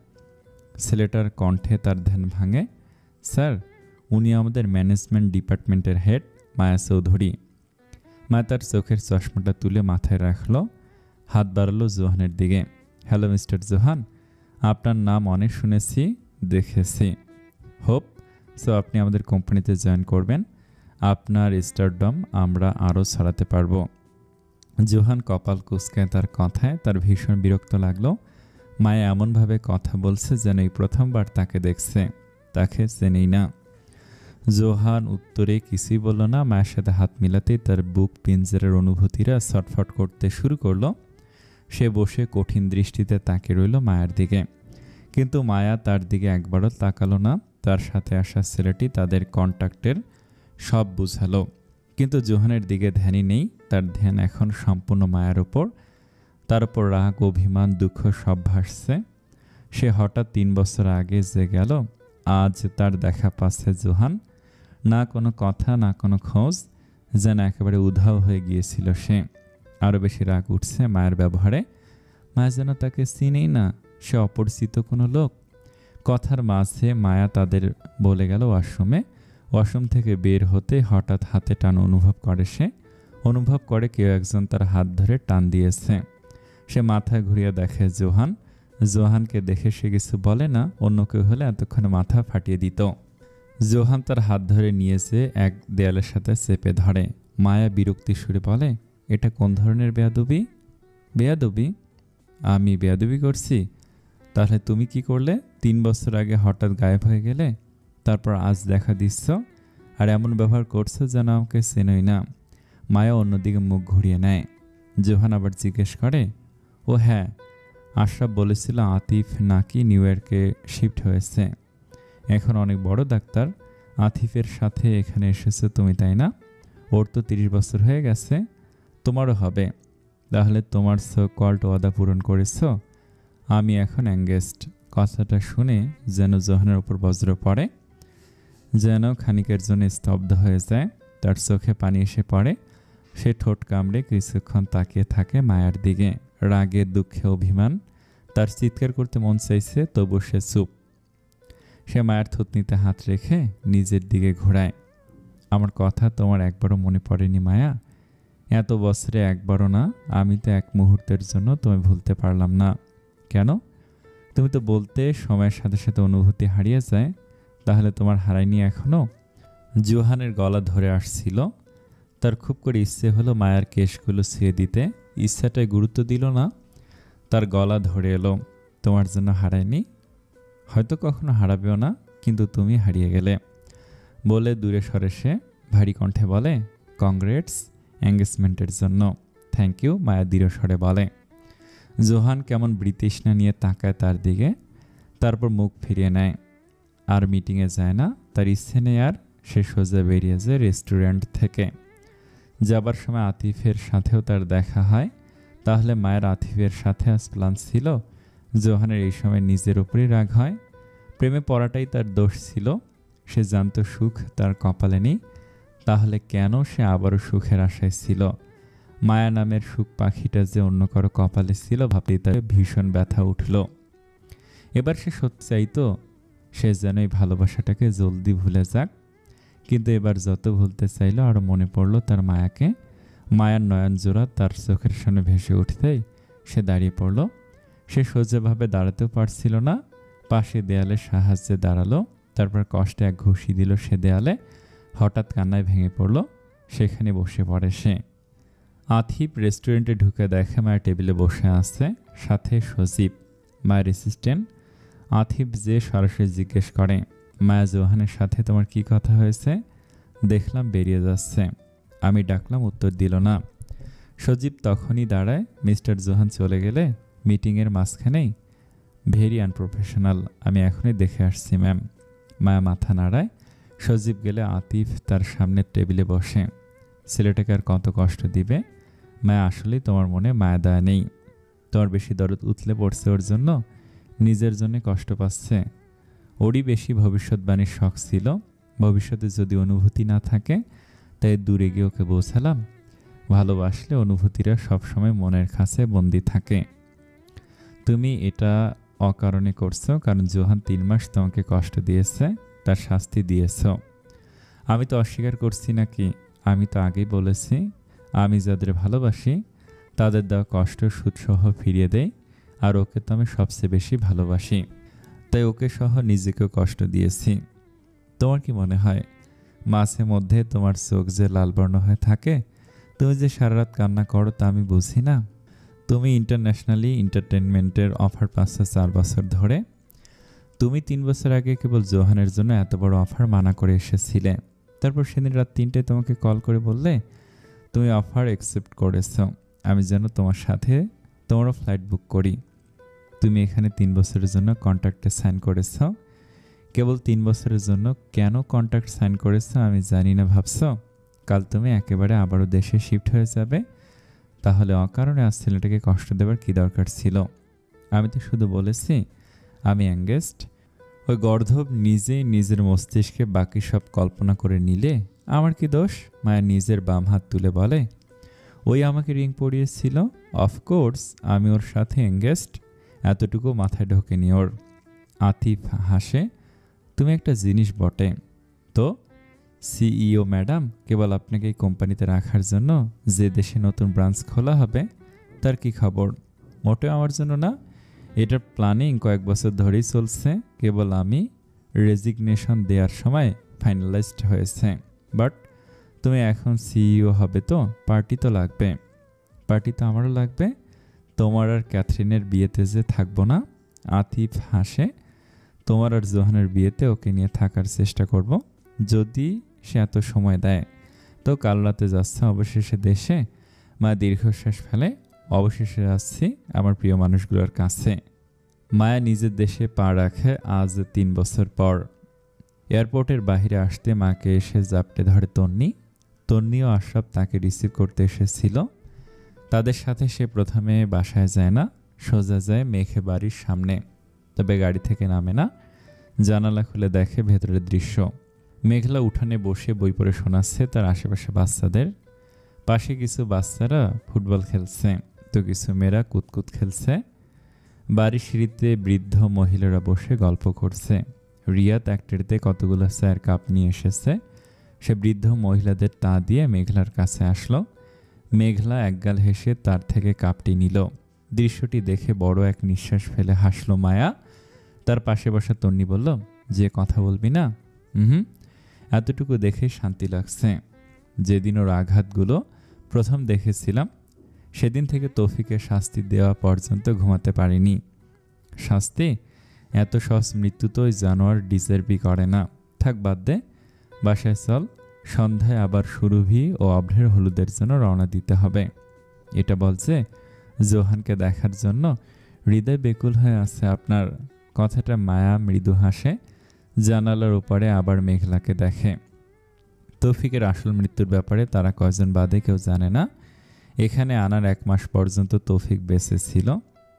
ছেলেটার কণ্ঠে তার ধ্যান ভাঙে। স্যার, উনি আমাদের ম্যানেজমেন্ট ডিপার্টমেন্টের হেড, মায়া চৌধুরী। মায়া তার চোখের চশমাটা তুলে মাথায় রাখল। হাত বাড়ালো জোহানের দিকে। হ্যালো মিস্টার জোহান, আপনার নাম অনেক শুনেছি, দেখেছি। হোপ সো আপনি আমাদের কোম্পানিতে জয়েন করবেন। আপনার স্টারডম আমরা আরও ছড়াতে পারবো। জোহান কপাল কুঁচকায় তার কথায়। তার ভীষণ বিরক্ত লাগলো। মায়া এমনভাবে কথা বলছে যেন এই প্রথমবার তাকে দেখছে, তাকে চেনেই না। জোহান উত্তরে কিছুই বলল না। মায়ের সাথে হাত মিলাতেই তার বুক পিঞ্জরের অনুভূতিরা ছটফট করতে শুরু করলো। সে বসে কঠিন দৃষ্টিতে তাকিয়ে রইল মায়ের দিকে, কিন্তু মায়া তার দিকে একবারও তাকালো না। তার সাথে আসা ছেলেটি তাদের কন্ট্যাক্টের সব বুঝালো, কিন্তু জোহানের দিকে ধ্যানই নেই। তার ধ্যান এখন সম্পূর্ণ মায়ের ওপর। তার উপর রাগ, অভিমান, দুঃখ সব ভাসছে। সে হঠাৎ 3 বছর আগে যে গেল, আজ তার দেখা পাচ্ছে জোহান। না কোনো কথা, না কোনো খোঁজ, যেন একেবারে উধাও হয়ে গিয়েছিল সে। আরও বেশি রাগ উঠছে মায়ের ব্যবহারে। মায়া যেন তাকে চিনেই না, সে অপরিচিত কোনো লোক। কথার মাঝে মায়া তাদের বলে গেল ওয়াশরুমে। ওয়াশরুম থেকে বের হতে হঠাৎ হাতে টান অনুভব করে সে। অনুভব করে কেউ একজন তার হাত ধরে টান দিয়েছে। সে মাথা ঘুরিয়ে দেখে জোহান। জোহানকে দেখে সে কিছু বলে না, অন্য কেউ হলে এতক্ষণে মাথা ফাটিয়ে দিত। জোহান তার হাত ধরে নিয়েছে, এক দেয়ালের সাথে চেপে ধরে। মায়া বিরক্তি সুরে বলে, এটা কোন ধরনের বেয়াদবি? বেয়াদবি? আমি বেয়াদবি করছি? তাহলে তুমি কি করলে? 3 বছর আগে হঠাৎ গায়েব হয়ে গেলে, তারপর আজ দেখা দিচ্ছ আর এমন ব্যবহার করছো যেন আমাকে চেনোই না। মায়া অন্যদিকে মুখ ঘুরিয়ে নেয়। জোহান আবার জিজ্ঞেস করে, ও হ্যাঁ, আশরাফ বলেছিল আতিফ নাকি নিউ ইয়র্কে শিফট হয়েছে, এখন অনেক বড় ডাক্তার। আতিফের সাথে এখানে এসেছো তুমি, তাই না? ওর তো 30 বছর হয়ে গেছে, তোমারও হবে। তাহলে তোমার সো কল্ড ওয়াদা পূরণ করেছো। আমি এখন এঙ্গেজড। কথাটা শুনে যেন জোহানের উপর বজ্র পড়ে, যেন খানিকের জন্য স্তব্ধ হয়ে যায়। তার চোখে পানি এসে পড়ে। সে ঠোঁট কামড়ে কিছুক্ষণ তাকিয়ে থাকে মায়ার দিকে। রাগে, দুঃখে, অভিমান। তার চিৎকার করতে মন চাইছে, তবু সে চুপ। সে মায়ের থুতনিতে হাত রেখে নিজের দিকে ঘোরায়। আমার কথা তোমার একবারও মনে পড়েনি মায়া? এত বছরে একবারও না? আমি তো এক মুহূর্তের জন্য তোমায় ভুলতে পারলাম না। কেন? তুমি তো বলতে সময়ের সাথে সাথে অনুভূতি হারিয়ে যায়। তাহলে তোমার হারায়নি এখনো? জোহানের গলা ধরে আসছিল। তার খুব করে ইচ্ছে হলো মায়ার কেশগুলো ছুঁয়ে দিতে, ইচ্ছাটায় গুরুত্ব দিল না। তার গলা ধরে এলো, তোমার জন্য হারায়নি, হয়তো কখনো হারাবেও না, কিন্তু তুমি হারিয়ে গেলে বলে দূরে সরে সে ভারী কণ্ঠে বলে, কংগ্রেটস এঙ্গেজমেন্টের জন্য। থ্যাংক ইউ, মায়া দৃঢ় স্বরে বলে। জোহান কেমন বৃতৃষ্ণা নিয়ে তাকায় তার দিকে, তারপর মুখ ফিরিয়ে নেয়। আর মিটিংয়ে যায় না, তার ইচ্ছে নেই আর। সে সোজা বেরিয়ে যায় রেস্টুরেন্ট থেকে। যাবার সময় আতিফের সাথেও তার দেখা হয়। তাহলে মায়ের আতিফের সাথে আজ প্ল্যান ছিল। জোহানের এই সময় নিজের উপরই রাগ হয়। প্রেমে পড়াটাই তার দোষ ছিল। সে জানত সুখ তার কপালে নেই, তাহলে কেন সে আবারও সুখের আশায় ছিল? মায়া নামের সুখ পাখিটা যে অন্য কারো কপালে ছিল ভাবতেই তার ভীষণ ব্যথা উঠল। এবার সে সত্যি চাইতো সে যেন এই ভালোবাসাটাকে জলদি ভুলে যাক, কিন্তু এবার যত ভুলতে চাইল আরও মনে পড়ল তার মায়াকে। মায়ার নয়ন জোড়া তার চোখের সামনে ভেসে উঠতেই সে দাঁড়িয়ে পড়ল। সে সোজাভাবে দাঁড়াতেও পারছিল না। পাশে দেয়ালের সাহায্যে দাঁড়ালো, তারপর কষ্টে এক ঘুষি দিল সে দেয়ালে। হঠাৎ কান্নায় ভেঙে পড়ল। সেখানে বসে পড়ে সে। আতিফ রেস্টুরেন্টে ঢুকে দেখে মায়ের টেবিলে বসে আছে, সাথে সজীব, মায়ের অ্যাসিস্ট্যান্ট। আতিফ যে সরাসরি জিজ্ঞেস করে, মায়া জোহানের সাথে তোমার কি কথা হয়েছে? দেখলাম বেরিয়ে যাচ্ছে, আমি ডাকলাম, উত্তর দিল না। সজীব তখনই দাঁড়ায়। মিস্টার জোহান চলে গেলে মিটিংয়ের মাঝখানেই? ভেরি আনপ্রফেশনাল, আমি এখনই দেখে আসছি ম্যাম। মায়া মাথা নাড়ায়। সজীব গেলে আতিফ তার সামনের টেবিলে বসে। ছেলেটাকে আর কত কষ্ট দিবে? মায়া আসলেই তোমার মনে মায়া দয়া নেই। তোমার বেশি দরদ উতলে পড়ছে ওর জন্য, নিজের জন্য কষ্ট পাচ্ছে। ওরই বেশি ভবিষ্যৎবাণীর শখ ছিল। ভবিষ্যতে যদি অনুভূতি না থাকে তাই দূরে গিয়ে ওকে বোঝালাম, ভালোবাসলে অনুভূতিরা সবসময় মনের কাছে বন্দি থাকে। তুমি এটা অকারণে করছো, কারণ জোহান 3 মাস তোমাকে কষ্ট দিয়েছে, তার শাস্তি দিয়েছ। আমি তো অস্বীকার করছি নাকি? আমি তো আগেই বলেছি আমি যাদের ভালোবাসি তাদের দেওয়া কষ্ট সুদসহ ফিরিয়ে দেই, আর ওকে তো আমি সবচেয়ে বেশি ভালোবাসি, তাই ওকে সহ নিজেকেও কষ্ট দিয়েছি। তোমার কি মনে হয় মাঝে মধ্যে তোমার চোখ যে লালবর্ণ হয়ে থাকে, তুমি যে সারা রাত কান্না করো তা আমি বুঝি না? তুমি ইন্টারন্যাশনালি এন্টারটেনমেন্টের অফার পাচ্ছ 4 বছর ধরে। তুমি 3 বছর আগে কেবল জোহানের জন্য এত বড় অফার মানা করে এসেছিলে। তারপর সেদিন রাত 3টায় তোমাকে কল করে বললে তুমি অফার অ্যাকসেপ্ট করেছ, আমি যেন তোমার সাথে তোমারও ফ্লাইট বুক করি। তুমি এখানে 3 বছরের জন্য কন্ট্রাক্টে সাইন করেছ। কেবল 3 বছরের জন্য কেন কন্ট্রাক্ট সাইন করেছ আমি জানি না ভাবছ? কাল তুমি একেবারে আবারও দেশে শিফট হয়ে যাবে, তাহলে অকারণে আজ ছেলেটাকে কষ্ট দেবার কি দরকার ছিল? আমি তো শুধু বলেছি আমি এঙ্গেজড। ওই গর্ধব নিজেই নিজের মস্তিষ্কে বাকি সব কল্পনা করে নিলে আমার কি দোষ? মায়া নিজের বাম হাত তুলে বলে, ওই আমাকে রিং পরিয়েছিল, অফকোর্স আমি ওর সাথে এঙ্গেজড, এতটুকু মাথায় ঢোকেনি ওর। আতিফ হাসে, তুমি একটা জিনিস বটে। তো সিইও ম্যাডাম কেবল আপনাকে এই কোম্পানিতে রাখার জন্য যে দেশে নতুন ব্রাঞ্চ খোলা হবে তার কি খবর? মোটেও আমার জন্য না, এটার প্ল্যানিং কয়েক বছর ধরেই চলছে, কেবল আমি রেজিগনেশন দেওয়ার সময় ফাইনালাইজড হয়েছে। বাট তুমি এখন সিইও হবে, তো পার্টি তো লাগবে। পার্টি তো আমারও লাগবে, তোমার আর ক্যাথরিনের বিয়েতে যে থাকবো না। আতিফ হাসে, তোমার আর জোহানের বিয়েতে ওকে নিয়ে থাকার চেষ্টা করব, যদি সে এত সময় দেয়। তো কাল রাতে যাচ্ছে অবশেষে দেশে। মা দীর্ঘশ্বাস ফেলে, অবশেষে যাচ্ছি আমার প্রিয় মানুষগুলোর কাছে। মায়া নিজের দেশে পা রাখে আজ 3 বছর পর। এয়ারপোর্টের বাইরে আসতে মাকে এসে জাপটে ধরে তন্নি। তন্নিও আশরাফ তাকে রিসিভ করতে এসেছিল। তাদের সাথে সে প্রথমে বাসায় যায় না, সোজা যায় মেঘে বাড়ির সামনে। তবে গাড়ি থেকে নামে না, জানালা খুলে দেখে ভেতরের দৃশ্য। মেঘলা উঠানে বসে বই পড়ে শোনাচ্ছে তার আশেপাশে বাচ্চাদের। পাশে কিছু বাচ্চারা ফুটবল খেলছে, তো কিছু মেয়েরা কুতকুত খেলছে। বাড়ির সিঁড়িতে বৃদ্ধ মহিলারা বসে গল্প করছে। রিয়াদ একটাতে কতগুলো চায়ের কাপ নিয়ে এসেছে। সে বৃদ্ধ মহিলাদের তা দিয়ে মেঘলার কাছে আসলো। মেঘলা একগাল হেসে তার থেকে কাপটি নিল। দৃশ্যটি দেখে বড় এক নিঃশ্বাস ফেলে হাসলো মায়া। তার পাশে বসা তন্নি বলল, যে কথা বলবি না? হুম, এতটুকু দেখে শান্তি লাগছে। যেদিন ওর আঘাতগুলো প্রথম দেখেছিলাম সেদিন থেকে তৌফিকে শাস্তি দেওয়া পর্যন্ত ঘুমাতে পারিনি। শাস্তি? এত সহজ মৃত্যু তো ওই জানোয়ার ডিজার্ভই করে না। থাক, বাদ দে, বাসায় চল। সন্ধ্যায় আবার সুরভি ও অভ্রের হলুদের জন্য রওনা দিতে হবে। এটা বলছে জোহানকে দেখার জন্য হৃদয় বেকুল হয়ে আছে আপনার। কথাটা মায়া মৃদু হাসে। জানালার ওপারে আবার মেঘলাকে দেখে। তৌফিকের আসল মৃত্যুর ব্যাপারে তারা কয়জন বাদে কেউ জানে না। এখানে আনার 1 মাস পর্যন্ত তৌফিক বেঁচে ছিল।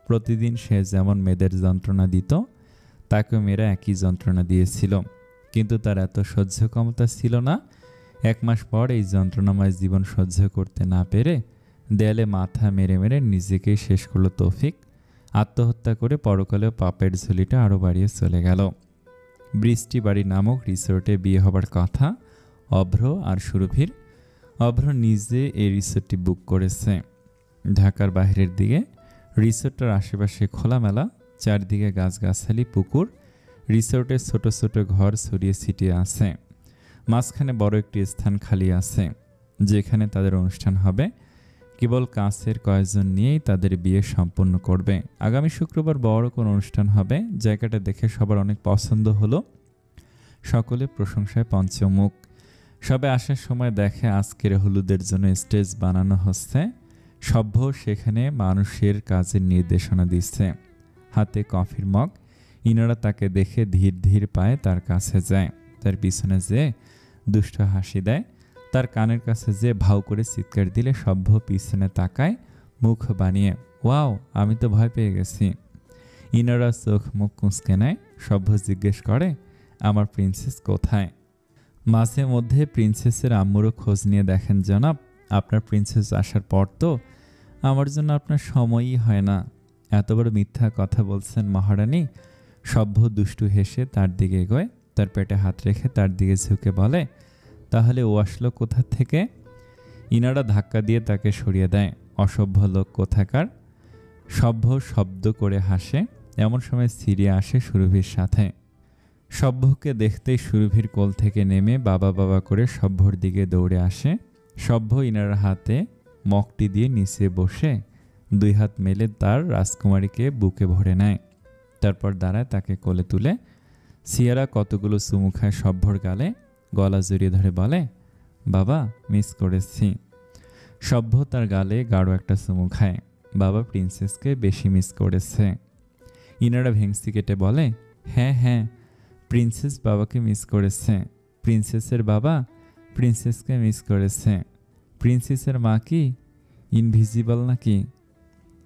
প্রতিদিন সে যেমন মেয়েদের যন্ত্রণা দিত, তাকে মেয়েরা একই যন্ত্রণা দিয়েছিল, কিন্তু তার এত সহ্য ক্ষমতা ছিল না। 1 মাস পর এই যন্ত্রণাময় জীবন সহ্য করতে না পেরে দেয়ালে মাথা মেরে মেরে নিজেকেই শেষ করলো তৌফিক। আত্মহত্যা করে পরকালেও পাপের ঝুলিটা আরও বাড়িয়ে চলে গেল। বৃষ্টি বাড়ি নামক রিসোর্টে বিয়ে হবার কথা অভ্র আর সুরভির। অভ্র নিজে এই রিসোর্টটি বুক করেছে। ঢাকার বাইরের দিকে। রিসোর্টটার আশেপাশে খোলামেলা, চারদিকে গাছগাছালি, পুকুর। রিসোর্টের ছোট ছোট ঘর ছড়িয়ে ছিটিয়ে আছে। মাঝখানে বড় একটি স্থান খালি আছে, যেখানে তাদের অনুষ্ঠান হবে। কেবল কাছের কয়েকজন নিয়েই তাদের বিয়ে সম্পন্ন করবে। আগামী শুক্রবার বড় কোনো অনুষ্ঠান হবে। জায়গাটা দেখে সবার অনেক পছন্দ হলো। সকলে প্রশংসায় পঞ্চমুখ। সবে আসার সময় দেখে আজকের হলুদের জন্য স্টেজ বানানো হচ্ছে। সভ্য সেখানে মানুষের কাজের নির্দেশনা দিচ্ছে। হাতে কফির মগ। ইনারা তাকে দেখে ধীর ধীর পায়ে তার কাছে যায়। তার পিছনে যে দুষ্ট হাসি দেয়। তার কানের কাছে যে ভাও করে চিৎকার দিলে সভ্য পিছনে তাকায় মুখ বানিয়ে, ওয়াও, আমি তো ভয় পেয়ে গেছি। ইনারা চোখ মুখ কুঁচকে নেয়। সভ্য জিজ্ঞেস করে, আমার প্রিন্সেস কোথায়? মাঝে মধ্যে প্রিন্সেসের আম্মুরও খোঁজ নিয়ে দেখেন জনাব। আপনার প্রিন্সেস আসার পর তো আমার জন্য আপনার সময়ই হয় না। এত বড় মিথ্যা কথা বলছেন মহারানী। সভ্য দুষ্টু হেসে তার দিকে এগোয়। তার পেটে হাত রেখে তার দিকে ঝুঁকে বলে, তাহলে ও আসলো কোথা থেকে? ইনারা ধাক্কা দিয়ে তাকে সরিয়ে দেয়। অসভ্য লোক কোথাকার। সভ্য শব্দ করে হাসে। এমন সময় সিরিয়া আসে সুরভির সাথে। সভ্যকে দেখতেই সুরভির কোল থেকে নেমে বাবা বাবা করে সভ্যর দিকে দৌড়ে আসে। সভ্য ইনার হাতে মগটি দিয়ে নিচে বসে 2 হাত মেলে তার রাজকুমারীকে বুকে ভরে নেয়। তারপর দাঁড়ায় তাকে কোলে তুলে। সিয়ারা কতগুলো চুমু খায় সভ্যর গালে। গলা জড়িয়ে ধরে বলে, বাবা, মিস করেছি। সভ্য তার গালে গাঢ় একটা চুমু খায়। বাবা প্রিন্সেসকে বেশি মিস করেছে। ইনারা ভেংসি কেটে বলে, হ্যাঁ হ্যাঁ, প্রিন্সেস বাবাকে মিস করেছে। প্রিন্সেসের বাবা প্রিন্সেসকে মিস করেছে। প্রিন্সেসের মা কি ইনভিজিবল নাকি?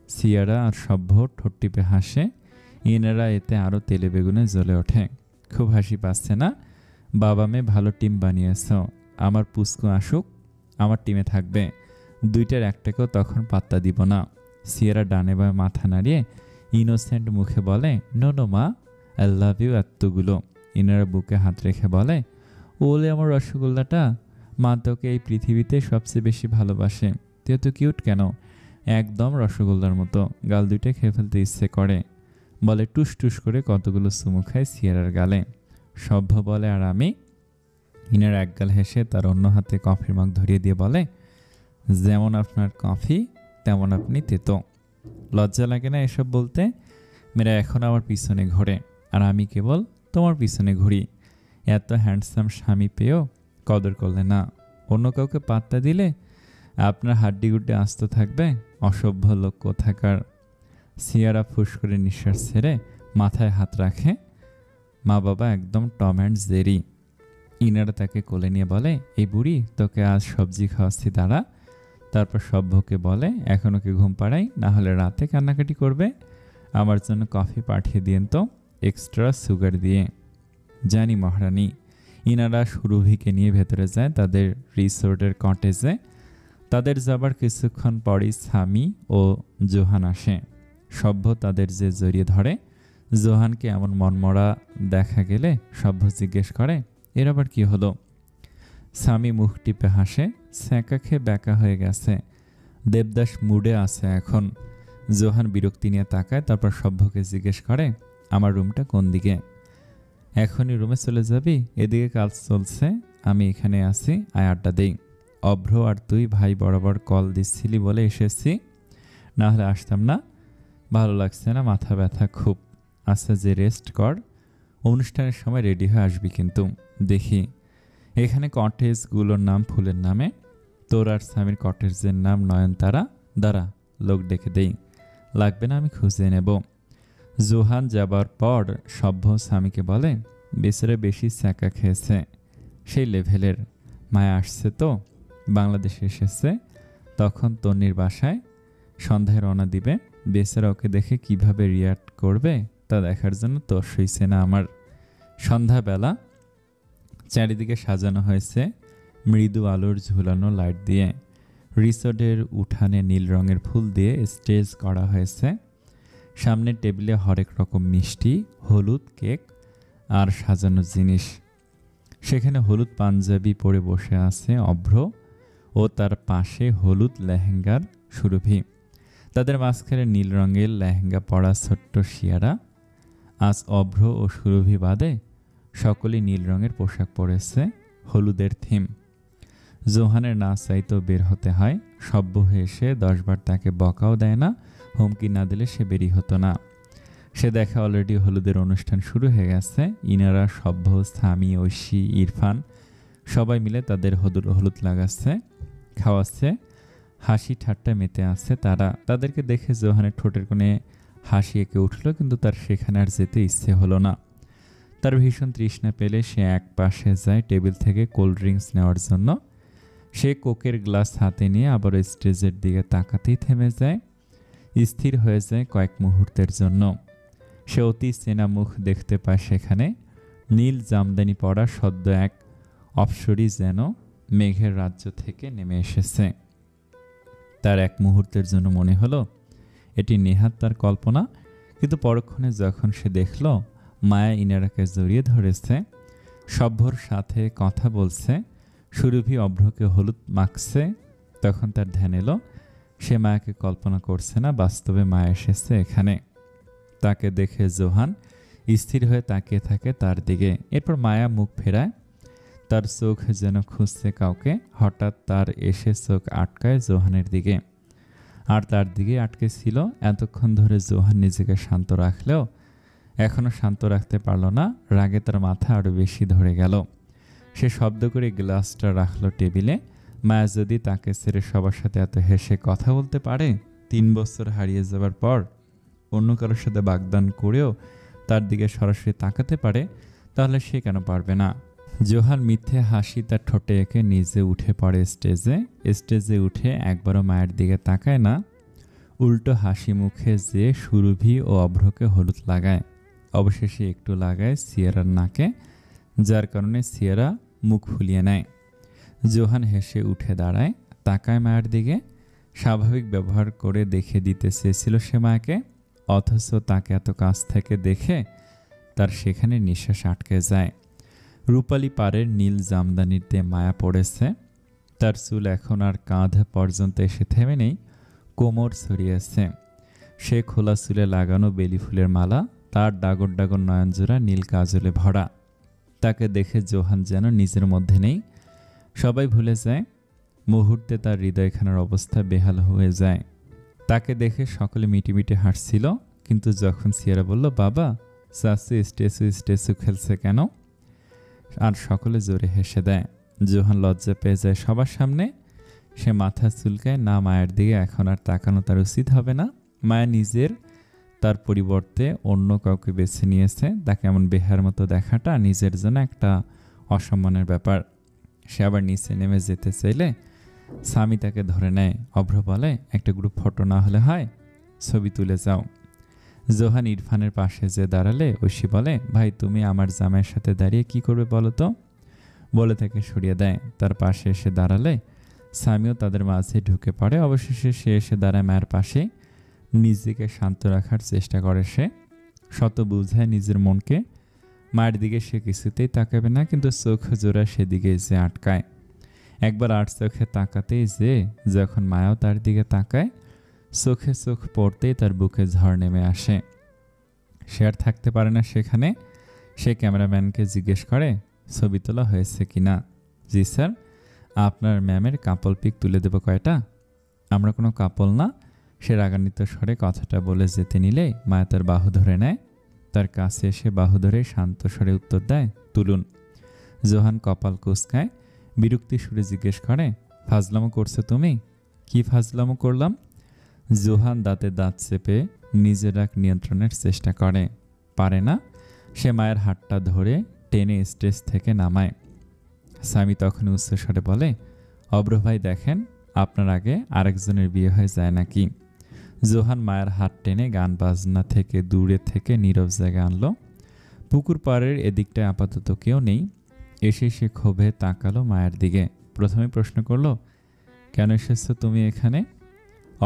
সিয়ারা আর সভ্য ঠোঁট টিপে হাসে। ইনারা এতে আরও তেলে বেগুনে জ্বলে ওঠে। খুব হাসি পাচ্ছে না? বাবা মেয়ে ভালো টিম বানিয়েছ। আমার পুস্কু আসুক, আমার টিমে থাকবে। 2টার একটাকেও তখন পাত্তা দিব না। সিয়ারা ডানে বামে মাথা নাড়িয়ে ইনোসেন্ট মুখে বলে, নো নো মা, আই লাভ ইউ এতগুলো। ইনারা বুকে হাত রেখে বলে, ওলে আমার রসগোল্লাটা, মা তোকে এই পৃথিবীতে সবচেয়ে বেশি ভালোবাসে। তুই এত কিউট কেন? একদম রসগোল্লার মতো, গাল দুইটা খেয়ে ফেলতে ইচ্ছে করে। বলে টুস টুস করে কতগুলো চুমু খায় সিয়ারার গালে। সভ্য বলে, আর আমি? ইনার একগাল হেসে তার অন্য হাতে কফির মগ ধরিয়ে দিয়ে বলে, যেমন আপনার কফি তেমন আপনি তেতো। লজ্জা লাগে না এসব বলতে? মেয়েরা এখন আমার পিছনে ঘোরে, আর আমি কেবল তোমার পিছনে ঘুরি। এত হ্যান্ডসাম স্বামী পেয়েও কদর করলে না। অন্য কাউকে পাত্তা দিলে আপনার হাড্ডিগুড্ডি আস্ত থাকবে। অসভ্য লোক কোথাকার। সিয়ারা ফুস করে নিঃশ্বাস ছেড়ে মাথায় হাত রাখে। মা বাবা একদম টম অ্যান্ড জেরি। ইনারা তাকে কোলে নিয়ে বলে, এই বুড়ি তোকে আজ সবজি খাওয়াচ্ছি, দাঁড়া। তারপর সভ্যকে বলে, এখন ওকে ঘুম পাড়াই, না হলে রাতে কান্নাকাটি করবে। আমার জন্য কফি পাঠিয়ে দিয়েন তো, এক্সট্রা সুগার দিয়ে। জানি মহারানী। ইনারা সুরভিকে নিয়ে ভেতরে যায় তাদের রিসোর্টের কটেজে। তাদের যাবার কিছুক্ষণ পরই স্বামী ও জোহান আসে। সভ্য তাদের যে জড়িয়ে ধরে। জোহানকে এমন মনমরা দেখা গেলে সভ্য জিজ্ঞেস করে, এর আবার কি হলো? স্বামী মুখ টিপে হাসে, স্যাঁকা খেয়ে ব্যাকা হয়ে গেছে। দেবদাস মুডে আছে এখন। জোহান বিরক্তি নিয়ে তাকায়, তারপর সভ্যকে জিজ্ঞেস করে, আমার রুমটা কোন দিকে? এখনই রুমে চলে যাবি? এদিকে কাজ চলছে, আমি এখানে আছি, আয় আড্ডা দেই। অভ্র আর তুই ভাই বরাবর কল দিচ্ছিলি বলে এসেছি, না হলে আসতাম না। ভালো লাগছে না, মাথা ব্যথা খুব। আচ্ছা, যে রেস্ট কর, অনুষ্ঠানের সময় রেডি হয়ে আসবি কিন্তু। দেখি এখানে কটেজগুলোর নাম ফুলের নামে, তোর আর স্বামীর কটেজের নাম নয়নতারা। দাঁড়া, লোক ডেকে দেই। লাগবে না, আমি খুঁজে নেব। জোহান যাবার পর সভ্য স্বামীকে বলে, বেচারা বেশি স্যাঁকা খেয়েছে, সেই লেভেলের। মায়া আসছে তো, বাংলাদেশে এসেছে, তখন তন্নির বাসায় সন্ধ্যায় রওনা দিবে। বেচারা ওকে দেখে কিভাবে রিয়াক্ট করবে তা দেখার জন্য তো সইছে না আমার। সন্ধ্যাবেলা চারিদিকে সাজানো হয়েছে মৃদু আলোর ঝুলানো লাইট দিয়ে। রিসোর্টের উঠানে নীল রঙের ফুল দিয়ে স্টেজ করা হয়েছে। সামনের টেবিলে হরেক রকম মিষ্টি, হলুদ কেক আর সাজানো জিনিস। সেখানে হলুদ পাঞ্জাবি পরে বসে আছে অভ্র ও তার পাশে হলুদ লেহেঙ্গার সুরভি। তাদের মাঝখানে নীল রঙের লেহেঙ্গা পরা ছোট্ট শিয়ারা। আজ অভ্র ও সুরভি বাদে সকলেই নীল রঙের পোশাক পরেছে, হলুদের থিম। জোহানের না চাইতেও বের হতে হয়। সভ্য হয়ে এসে 10 বার তাকে বকাও দেয় না, হুমকি না দিলে সে বেরি হতো না। সে দেখে অলরেডি হলুদের অনুষ্ঠান শুরু হয়ে গেছে। ইনারা, সভ্য, স্বামী, ঐশী, ইরফান সবাই মিলে তাদের হলুদ লাগাচ্ছে, খাওয়াচ্ছে, হাসি ঠাট্টা মেতে আছে তারা। তাদেরকে দেখে জোহানের ঠোঁটের কোণে হাসি এঁকে উঠল, কিন্তু তার সেখানে আর যেতে ইচ্ছে হলো না। তার ভীষণ তৃষ্ণা পেলে সে এক পাশে যায় টেবিল থেকে কোল্ড ড্রিঙ্কস নেওয়ার জন্য। সে কোকের গ্লাস হাতে নিয়ে আবার স্টেজের দিকে তাকাতেই থেমে যায়, স্থির হয়ে যায় কয়েক মুহূর্তের জন্য। সে অতি চেনা মুখ দেখতে পায় সেখানে। নীল জামদানি পরা সদ্য এক অপ্সরী যেন মেঘের রাজ্য থেকে নেমে এসেছে। তার এক মুহূর্তের জন্য মনে হলো এটি নেহাত তার কল্পনা, কিন্তু পরক্ষণে যখন সে দেখল মায়া ইনারাকে জড়িয়ে ধরেছে, সভ্যর সাথে কথা বলছে, সুরভি অভ্রকে হলুদ মাখছে, তখন তার ধ্যান এলো সে মায়াকে কল্পনা করছে না, বাস্তবে মায়া এসেছে এখানে। তাকে দেখে জোহান স্থির হয়ে তাকিয়ে থাকে তার দিকে। এরপর মায়া মুখ ফেরায়, তার চোখ যেন খুঁজছে কাউকে। হঠাৎ তার এসে চোখ আটকায় জোহানের দিকে, আর তার দিকে আটকে ছিল। এতক্ষণ ধরে জোহান নিজেকে শান্ত রাখলেও এখনো শান্ত রাখতে পারল না। রাগে তার মাথা আরো বেশি ধরে গেল। সে শব্দ করে গ্লাসটা রাখলো টেবিলে। মায়া যদি তাকে ছেড়ে সবার সাথে এত হেসে কথা বলতে পারে, 3 বছর হারিয়ে যাবার পর অন্য কারোর সাথে বাগদান করেও তার দিকে সরাসরি তাকাতে পারে, তাহলে সে কেন পারবে না? জোহান মিথ্যে হাসি তার ঠোঁটে এঁকে নিজে উঠে পড়ে স্টেজে উঠে একবারও মায়ের দিকে তাকায় না, উল্টো হাসি মুখে যে সুরভি ও অভ্রকে হলুদ লাগায়। অবশেষে একটু লাগায় সিয়েরার নাকে, যার কারণে সিয়েরা মুখ ফুলিয়ে নেয়। জোহান হেসে উঠে দাঁড়ায়, তাকায় মায়ের দিকে। স্বাভাবিক ব্যবহার করে দেখে দিতে চেয়েছিল সে মায়াকে, অথচ তাকে এত কাছ থেকে দেখে তার সেখানে নিঃশ্বাস আটকে যায়। রূপালী পাড়ের নীল জামদানিতে মায়া পড়েছে। তার চুল এখন আর কাঁধ পর্যন্ত এসে থেমে নেই, কোমর ছড়িয়েছে। সে খোলা চুলে লাগানো বেলি ফুলের মালা, তার ডাগর ডাগর নয়নজোড়া নীল কাজলে ভরা। তাকে দেখে জোহান যেন নিজের মধ্যে নেই, সবাই ভুলে যায়। মুহূর্তে তার হৃদয়খানার অবস্থা বেহাল হয়ে যায়। তাকে দেখে সকলে মিটিমিটি হাসছিল, কিন্তু যখন সিয়ারা বলল, বাবা চাচু স্টেচু স্টেচু খেলছে কেন, আর সকলে জোরে হেসে দেয়। জোহান লজ্জা পেয়ে যায় সবার সামনে। সে মাথা চুলকায়, না মায়ের দিকে এখন আর তাকানো তার উচিত হবে না। মায়া নিজের তার পরিবর্তে অন্য কাউকে বেছে নিয়েছে। তাকে এমন বেহার মতো দেখাটা নিজের জন্য একটা অসম্মানের ব্যাপার। সে আবার নিচে নেমে যেতে চাইলে স্বামী তাকে ধরে নেয়। অভ্র বলে, একটা গ্রুপ ফটো না হলে হয়, ছবি তুলে যাও। জোহান ইরফানের পাশে যে দাঁড়ালে ঐশী বলে, ভাই তুমি আমার জামাইয়ের সাথে দাঁড়িয়ে কি করবে বলো তো, বলে তাকে সরিয়ে দেয়। তার পাশে এসে দাঁড়ালে স্বামীও তাদের মাঝে ঢুকে পড়ে। অবশেষে সে এসে দাঁড়ায় মায়ের পাশে। নিজেকে শান্ত রাখার চেষ্টা করে সে, শত বুঝায় নিজের মনকে। মায়ের দিকে সে কিছুতেই তাকাবে না, কিন্তু চোখ জোড়া সেদিকে যে আটকায়। একবার আর চোখে তাকাতেই যে যখন মায়াও তার দিকে তাকায়, চোখে চোখ পড়তেই তার বুকে ঝড় নেমে আসে। সে আর থাকতে পারে না সেখানে। সে ক্যামেরাম্যানকে জিজ্ঞেস করে, ছবি তোলা হয়েছে কিনা। জি স্যার, আপনার ম্যামের কাপল পিক তুলে দেব কয়টা। আমরা কোনো কাপল না, সে রাগান্বিত স্বরে কথাটা বলে যেতে নিলে মায়া তার বাহু ধরে নেয়। তার কাছে এসে বাহু ধরে শান্ত স্বরে উত্তর দেয়, তুলুন। জোহান কপাল কুঁচকায়, বিরক্তি সুরে জিজ্ঞেস করে, ফাজলামো করছো তুমি? কি ফাজলামো করলাম? জোহান দাঁতে দাঁত চেপে নিজের রাগ নিয়ন্ত্রণের চেষ্টা করে, পারে না। সে মায়ের হাতটা ধরে টেনে স্টেজ থেকে নামায়। স্বামী তখন উচ্চস্বরে বলে, অব্র ভাই দেখেন, আপনার আগে আরেকজনের বিয়ে হয়ে যায় নাকি। জোহান মায়ের হাত টেনে গান বাজনা থেকে দূরে থেকে নীরব জায়গায় আনলো। পুকুর পাড়ের এদিকটায় আপাতত কেউ নেই। এসে সে ক্ষোভে তাকালো মায়ের দিকে। প্রথমে প্রশ্ন করলো, কেন এসেছো তুমি এখানে?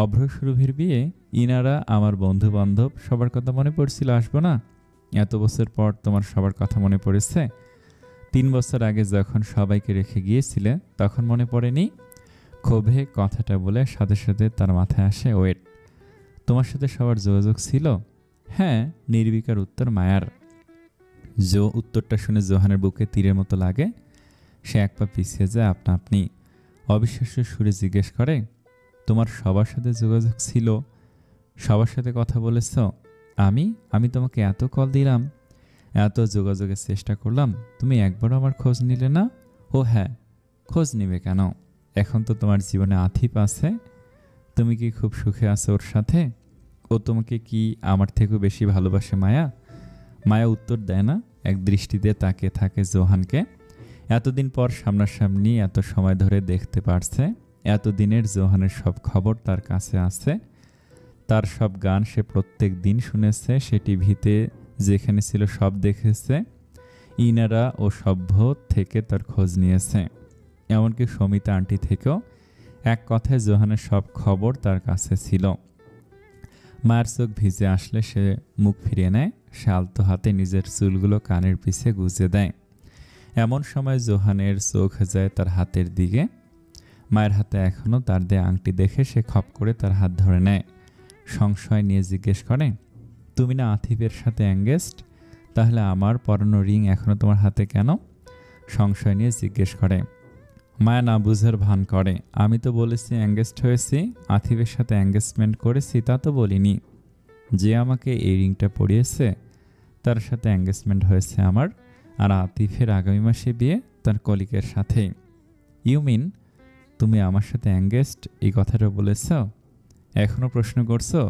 অভ্র সুরভির বিয়ে, ইনারা আমার বন্ধু বান্ধব, সবার কথা মনে পড়ছিল, আসবো না? এত বছর পর তোমার সবার কথা মনে পড়েছে? 3 বছর আগে যখন সবাইকে রেখে গিয়েছিলে তখন মনে পড়েনি? ক্ষোভে কথাটা বলে সাথে সাথে তার মাথায় আসে, ওয়েট, তোমার সাথে সবার যোগাযোগ ছিল? হ্যাঁ, নির্বিকার উত্তর মায়ার। উত্তরটা শুনে জোহানের বুকে তীরের মতো লাগে। সে এক পা পিছিয়ে যায় আপনা আপনি। অবিশ্বাস্য সুরে জিজ্ঞেস করে, তোমার সবার সাথে যোগাযোগ ছিল? সবার সাথে কথা বলেছ? আমি তোমাকে এত কল দিলাম, এত যোগাযোগের চেষ্টা করলাম, তুমি একবারও আমার খোঁজ নিলে না? ও হ্যাঁ, খোঁজ নিবে কেন? এখন তো তোমার জীবনে আথিফ আছে। তুমি কি খুব সুখে আছো ওর সাথে? ও তোমাকে কি আমার থেকেও বেশি ভালোবাসে মায়া? মায়া উত্তর দেয় না, এক দৃষ্টিতে তাকিয়ে থাকে জোহানকে। এতদিন পর সামনাসামনি এত সময় ধরে দেখতে পারছে। এতদিনের জোহানের সব খবর তার কাছে আছে। তার সব গান সে প্রত্যেক দিন শুনেছে। সে টিভিতে যেখানে ছিল সব দেখেছে। ইনারা ও সভ্য থেকে তার খোঁজ নিয়েছে, এমনকি সমিতা আন্টি থেকেও। এক কথায় জোহানের সব খবর তার কাছে ছিল। মায়ের চোখ ভিজে আসলে সে মুখ ফিরিয়ে নেয়। সে আলতো হাতে নিজের চুলগুলো কানের পিছে গুজে দেয়। এমন সময় জোহানের চোখ যায় তার হাতের দিকে। মায়ের হাতে এখনও তার দেয়া আংটি দেখে সে খপ করে তার হাত ধরে নেয়। সংশয় নিয়ে জিজ্ঞেস করে, তুমি না আথিফের সাথে এঙ্গেজড, তাহলে আমার পরানো রিং এখনও তোমার হাতে কেন? সংশয় নিয়ে জিজ্ঞেস করে। মায়া না বুঝার ভান করে, আমি তো বলেছি এঙ্গেজড হয়েছি, আথিফের সাথে এঙ্গেজমেন্ট করেছি তা তো বলিনি। যে আমাকে এই রিংটা পরিয়েছে তার সাথে এঙ্গেজমেন্ট হয়েছে আমার, আর আতিফের আগামী মাসে বিয়ে তার কলিকের সাথে। ইউ মিন তুমি আমার সাথে এঙ্গেজড এই কথাটা বলেছ? এখনও প্রশ্ন করছো?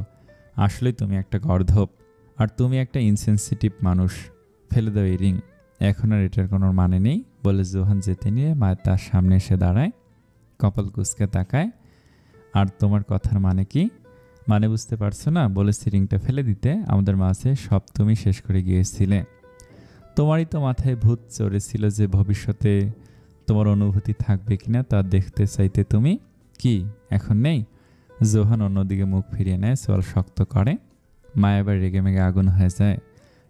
আসলে তুমি একটা গর্ধপ, আর তুমি একটা ইনসেনসিটিভ মানুষ। ফেলে দাও এই রিং, এখন আর এটার কোনো মানে নেই, বলে জোহান যেতে নিয়ে মায়ের তার সামনে এসে দাঁড়ায়। কপাল কুঁচকে তাকায়। আর তোমার কথার মানে কি? মানে বুঝতে পারছো না? বলেছি রিংটা ফেলে দিতে, আমাদের মাঝে সব তুমি শেষ করে গিয়েছিলে। তোমারই তো মাথায় ভূত চড়েছিল যে ভবিষ্যতে তোমার অনুভূতি থাকবে কিনা তা দেখতে চাইতে তুমি। কি এখন নেই? জোহান অন্যদিকে মুখ ফিরিয়ে নেয়, সোয়াল শক্ত করে। মা এবার রেগে মেগে আগুন হয়ে যায়।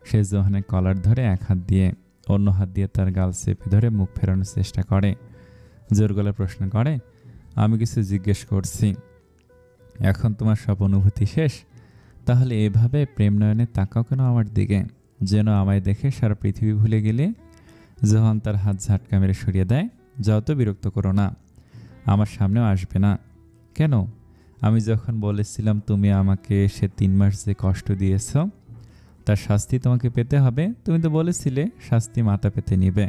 সে জোহানের কলার ধরে এক হাত দিয়ে, অন্য হাত দিয়ে তার গাল চেপে ধরে মুখ ফেরানোর চেষ্টা করে। জোর গলায় প্রশ্ন করে, আমি কিছু জিজ্ঞেস করছি, এখন তোমার সব অনুভূতি শেষ? তাহলে এভাবে প্রেম নয়নে তাকাও কেন আমার দিকে, যেন আমায় দেখে সারা পৃথিবী ভুলে গেলে? জোহান তার হাত ঝাটকা মেরে সরিয়ে দেয়। যাও তো, বিরক্ত করো না, আমার সামনেও আসবে না। কেন? আমি যখন বলেছিলাম তুমি আমাকে সে 3 মাস যে কষ্ট দিয়েছ তার শাস্তি তোমাকে পেতে হবে, তুমি তো বলেছিলে শাস্তি মাথা পেতে নিবে।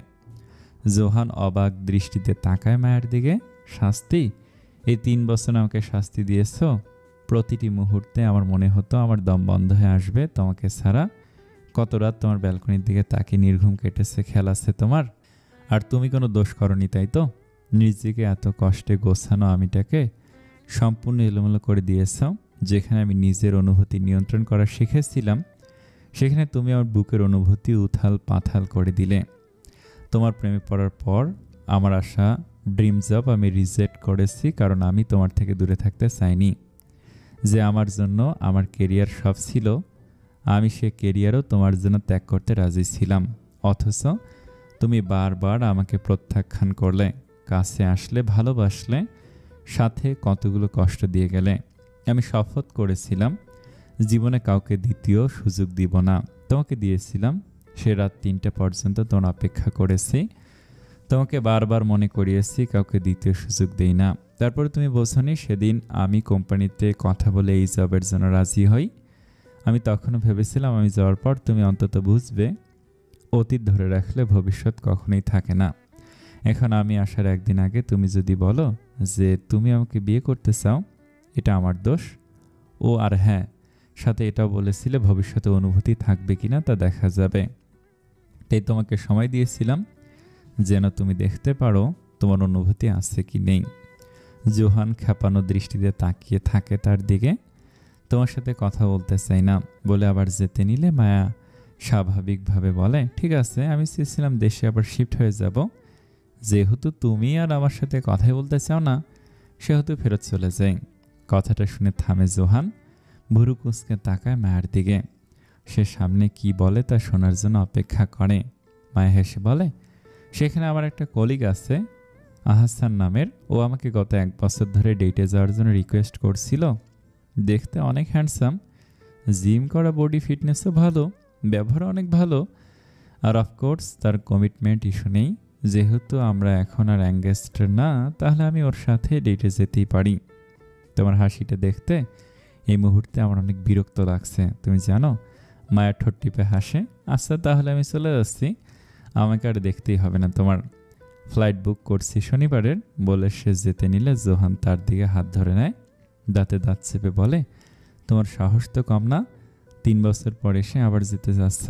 জোহান অবাক দৃষ্টিতে তাকায় মায়ের দিকে। শাস্তি? এই 3 বছর আমাকে শাস্তি দিয়েছ? প্রতিটি মুহূর্তে আমার মনে হতো আমার দম বন্ধ হয়ে আসবে তোমাকে ছাড়া। কত রাত তোমার ব্যালকনির দিকে তাকিয়ে নির্ঘুম কেটেছে, খেয়াল আছে তোমার? আর তুমি কোনো দোষ করনি, তাই তো? নিজেকে এত কষ্টে গোছানো আমিটাকে সম্পূর্ণ এলোমেলো করে দিয়েছ। যেখানে আমি নিজের অনুভূতি নিয়ন্ত্রণ করা শিখেছিলাম, সেখানে তুমি আমার বুকের অনুভূতি উথাল পাথাল করে দিলে। তোমার প্রেমে পড়ার পর আমার আশা ড্রিম জব আমি রিজেক্ট করেছি, কারণ আমি তোমার থেকে দূরে থাকতে চাইনি। যে আমার জন্য আমার কেরিয়ার সব ছিল, আমি সে কেরিয়ারও তোমার জন্য ত্যাগ করতে রাজি ছিলাম। অথচ তুমি বারবার আমাকে প্রত্যাখ্যান করলে, কাছে আসলে, ভালোবাসলে, সাথে কতগুলো কষ্ট দিয়ে গেলে। আমি শপথ করেছিলাম জীবনে কাউকে দ্বিতীয় সুযোগ দিব না। তোমাকে দিয়েছিলাম, সে রাত 3টা পর্যন্ত তোমার অপেক্ষা করেছি, তোমাকে বারবার মনে করিয়েছি কাউকে দ্বিতীয় সুযোগ দেই না। তারপরে তুমি বোঝনি সেদিন আমি কোম্পানিতে কথা বলে এই জবের জন্য রাজি হই। আমি তখনও ভেবেছিলাম আমি যাওয়ার পর তুমি অন্তত বুঝবে অতীত ধরে রাখলে ভবিষ্যৎ কখনোই থাকে না। এখন আমি আসার একদিন আগে তুমি যদি বলো যে তুমি আমাকে বিয়ে করতে চাও, এটা আমার দোষ। ও আর হ্যাঁ, সাথে এটাও বলেছিলে ভবিষ্যতে অনুভূতি থাকবে কিনা তা দেখা যাবে। তাই তোমাকে সময় দিয়েছিলাম যেন তুমি দেখতে পারো তোমার অনুভূতি আছে কি নেই। জোহান খেপানো দৃষ্টিতে তাকিয়ে থাকে তার দিকে। তোমার সাথে কথা বলতে চাই না বলে আবার যেতে নিলে মায়া স্বাভাবিকভাবে বলে, ঠিক আছে, আমি চেয়েছিলাম দেশে আবার শিফট হয়ে যাব। যেহেতু তুমি আর আমার সাথে কথাই বলতে চাও না, সেহেতু ফেরত চলে যাই। কথাটা শুনে থামে জোহান, ভুরু কুঁচকে তাকায় মায়ের দিকে। সে সামনে কি বলে তা শোনার জন্য অপেক্ষা করে। মায়া হেসে বলে, সেখানে আমার একটা কলিগ আছে আহসান নামের, ও আমাকে গত 1 বছর ধরে ডেটে যাওয়ার জন্য রিকোয়েস্ট করছিল। দেখতে অনেক হ্যান্ডসাম, জিম করা, বডি ফিটনেসও ভালো, ব্যবহার অনেক ভালো, আর অফকোর্স তার কমিটমেন্ট ইস্যু নেই। যেহেতু আমরা এখন আর অ্যাঙ্গেজড না, তাহলে আমি ওর সাথে ডেটে যেতেই পারি। তোমার হাসিটা দেখতে এই মুহূর্তে আমার অনেক বিরক্ত লাগছে, তুমি জানো? মায়ের ঠোঁট টিপে হাসে। আচ্ছা, তাহলে আমি চলে যাচ্ছি, আমাকে আর দেখতেই হবে না তোমার। ফ্লাইট বুক করছি শনিবারের, বলে সে যেতে নিলে জোহান তার দিকে হাত ধরে নেয়। দাঁতে দাঁত চেপে বলে, তোমার সাহস তো কম না, 3 বছর পর এসে আবার যেতে যাচ্ছ।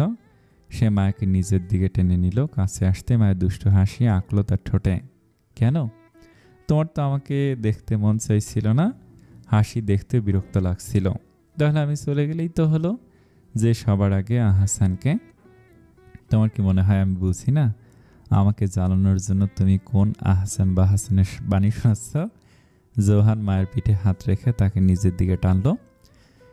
সে মায়াকে নিজের দিকে টেনে নিল। কাছে আসতে মায়ের দুষ্ট হাসি আঁকলো তার ঠোঁটে। কেন? তোমার তো আমাকে দেখতে মন চাইছিল না? হাসি দেখতে বিরক্ত লাগছিল। তাহলে আমি চলে গেলেই তো হলো, যে সবার আগে আহসানকে। তোমার কি মনে হয় আমি বুঝি না? আমাকে জ্বালানোর জন্য তুমি কোন আহসান বা হাসানের বাণী শোনাচ্ছ? জোহান মায়ের পিঠে হাত রেখে তাকে নিজের দিকে টানলো।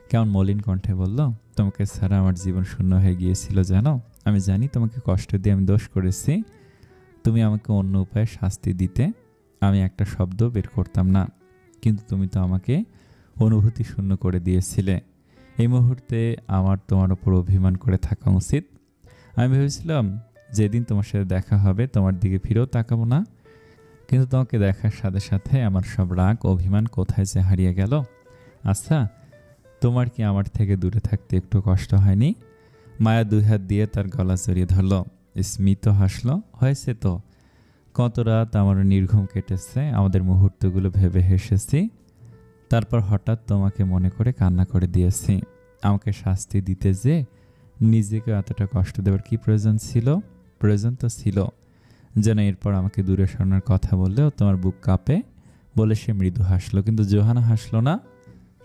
কেমন মলিন কণ্ঠে বলল, তোমাকে ছাড়া আমার জীবন শূন্য হয়ে গিয়েছিল জানো? আমি জানি তোমাকে কষ্ট দিয়ে আমি দোষ করেছি। তুমি আমাকে অন্য উপায়ে শাস্তি দিতে, আমি একটা শব্দ বের করতাম না, কিন্তু তুমি তো আমাকে অনুভূতি শূন্য করে দিয়েছিলে। এই মুহূর্তে আমার তোমার ওপর অভিমান করে থাকা উচিত। আমি ভেবেছিলাম যেদিন তোমার সাথে দেখা হবে তোমার দিকে ফিরেও তাকাবো না, কিন্তু তোমাকে দেখার সাথে সাথে আমার সব রাগ অভিমান কোথায় যে হারিয়ে গেল। আচ্ছা, তোমার কি আমার থেকে দূরে থাকতে একটু কষ্ট হয়নি? মায়া 2 হাত দিয়ে তার গলা জড়িয়ে ধরল। স্মিত হাসল। হয়েছে তো, কত রাত আমার নির্ঘুম কেটেছে, আমাদের মুহূর্তগুলো ভেবে হেসেছি, তারপর হঠাৎ তোমাকে মনে করে কান্না করে দিয়েছি। আমাকে শাস্তি দিতে যে নিজেকে এতটা কষ্ট দেওয়ার কি প্রয়োজন ছিল? প্রয়োজন তো ছিল। যেন এরপর আমাকে দূরে সরানোর কথা বললেও তোমার বুক কাঁপে, বলে সে মৃদু হাসলো। কিন্তু জোহানা হাসলো না,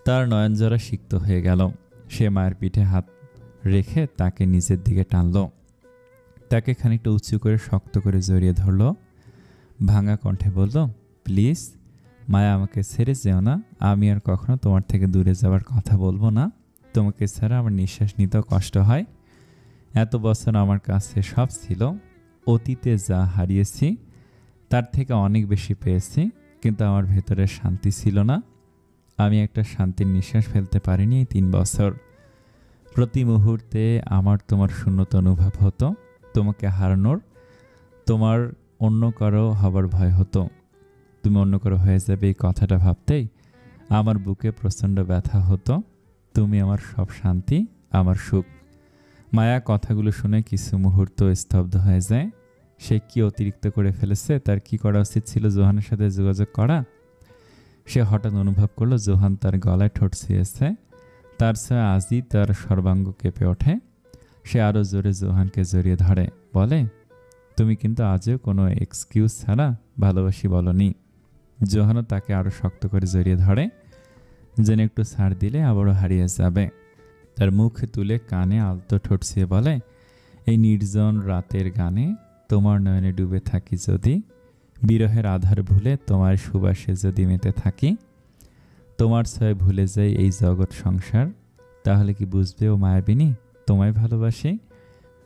তার নয়নজরা সিক্ত হয়ে গেল। সে মায়ের পিঠে হাত রেখে তাকে নিজের দিকে টানল, তাকে খানিকটা উঁচু করে শক্ত করে জড়িয়ে ধরল। ভাঙা কণ্ঠে বলল, প্লিজ মায়া, আমাকে ছেড়ে যেও না। আমি আর কখনো তোমার থেকে দূরে যাওয়ার কথা বলবো না। তোমাকে ছাড়া আমার নিঃশ্বাস নিতেও কষ্ট হয়। এত বছর আমার কাছে সব ছিল, অতীতে যা হারিয়েছি তার থেকে অনেক বেশি পেয়েছি, কিন্তু আমার ভেতরে শান্তি ছিল না। আমি একটা শান্তির নিঃশ্বাস ফেলতে পারিনি এই 3 বছর। প্রতি মুহূর্তে আমার তোমার শূন্যতা অনুভব হতো। তোমাকে হারানোর, তোমার অন্য কারো হবার ভয় হতো। তুমি অন্য কারো হয়ে যাবে এই কথাটা ভাবতেই আমার বুকে প্রচণ্ড ব্যথা হতো। তুমি আমার সব শান্তি, আমার সুখ। মায়া কথাগুলো শুনে কিছু মুহূর্ত স্তব্ধ হয়ে যায়। সে কি অতিরিক্ত করে ফেলেছে? তার কি করা উচিত ছিল? জোহানের সাথে যোগাযোগ করা? সে হঠাৎ অনুভব করলো জোহান তার গলায় ঠোঁট ছুঁয়েছে। তার ছায়া আজই তার সর্বাঙ্গ কেঁপে ওঠে। সে আরও জোরে জোহানকে জড়িয়ে ধরে, বলে, তুমি কিন্তু আজও কোনো এক্সকিউজ ছাড়া ভালোবাসি বলনি। জোহানও তাকে আরও শক্ত করে জড়িয়ে ধরে, যেন একটু ছাড় দিলে আবারও হারিয়ে যাবে। তার মুখ তুলে কানে আলতো ঠোঁট ছুঁয়ে বলে, এই নির্জন রাতের গানে তোমার নয়নে ডুবে থাকি যদি, বিরহের আধার ভুলে তোমার সুবাসে যদি মেতে থাকি, তোমার ছয় ভুলে যাই এই জগৎ সংসার, তাহলে কি বুঝবে ও মায়াবিনী তোমায় ভালোবাসি?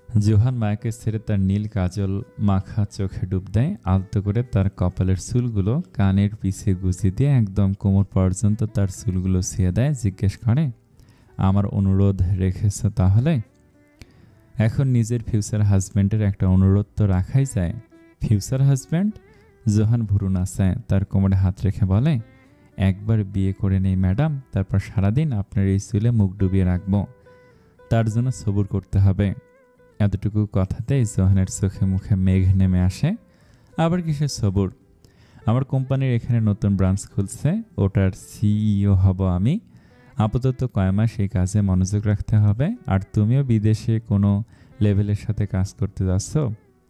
জোহান মায়াকে ছেড়ে তার নীল কাজল মাখা চোখে ডুব দেয়। আলতো করে তার কপালের চুলগুলো কানের পিছে গুজিয়ে দিয়ে একদম কোমর পর্যন্ত তার চুলগুলো ছুঁয়ে দেয়। জিজ্ঞেস করে, আমার অনুরোধ রেখেছ তাহলে? এখন নিজের ফিউচার হাজব্যান্ডের একটা অনুরোধ তো রাখাই যায়। Future husband? জোহান ভুরু নাচায়, তার কোমরে হাত রেখে বলে, একবার বিয়ে করে নেই ম্যাডাম, তারপর সারাদিন আপনার এই চুলে মুখ ডুবিয়ে রাখবো। তার জন্য সবুর করতে হবে। এতটুকু কথাতেই জোহানের চোখে মুখে মেঘ নেমে আসে। আবার কিসের সবুর? আমার কোম্পানির এখানে নতুন ব্রাঞ্চ খুলছে, ওটার সিইও হব আমি। আপাতত কয় মাস এই কাজে মনোযোগ রাখতে হবে। আর তুমিও বিদেশে কোনো লেভেলের সাথে কাজ করতে যাচ্ছ,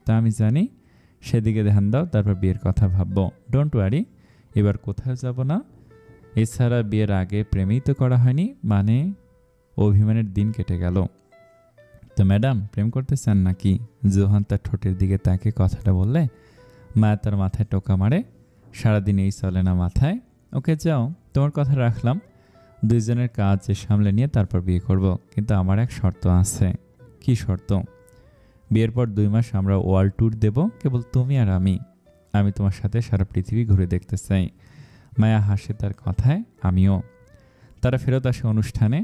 তা আমি জানি। সেদিকে ধ্যান দাও, তারপর বিয়ের কথা ভাববো। ডোন্ট ওয়ারি, এবার কোথাও যাব না। এছাড়া বিয়ের আগে প্রেমই তো করা হয়নি, মানে অভিমানের দিন কেটে গেল। তো ম্যাডাম প্রেম করতে চান নাকি? জোহান তার ঠোঁটের দিকে তাকে কথাটা বললে মায়া তার মাথায় টোকা মারে। সারাদিন এই চলে না মাথায়। ওকে যাও, তোমার কথা রাখলাম। দুইজনের কাজ সামলে নিয়ে তারপর বিয়ে করব, কিন্তু আমার এক শর্ত আছে। কি শর্ত? বিয়ের পর 2 মাস আমরা ওয়ার্ল্ড ট্যুর দেব, কেবল তুমি আর আমি। আমি তোমার সাথে সারা পৃথিবী ঘুরে দেখতে চাই। মায়া হাসে তার কথায়, আমিও। তারা ফেরত আসে অনুষ্ঠানে।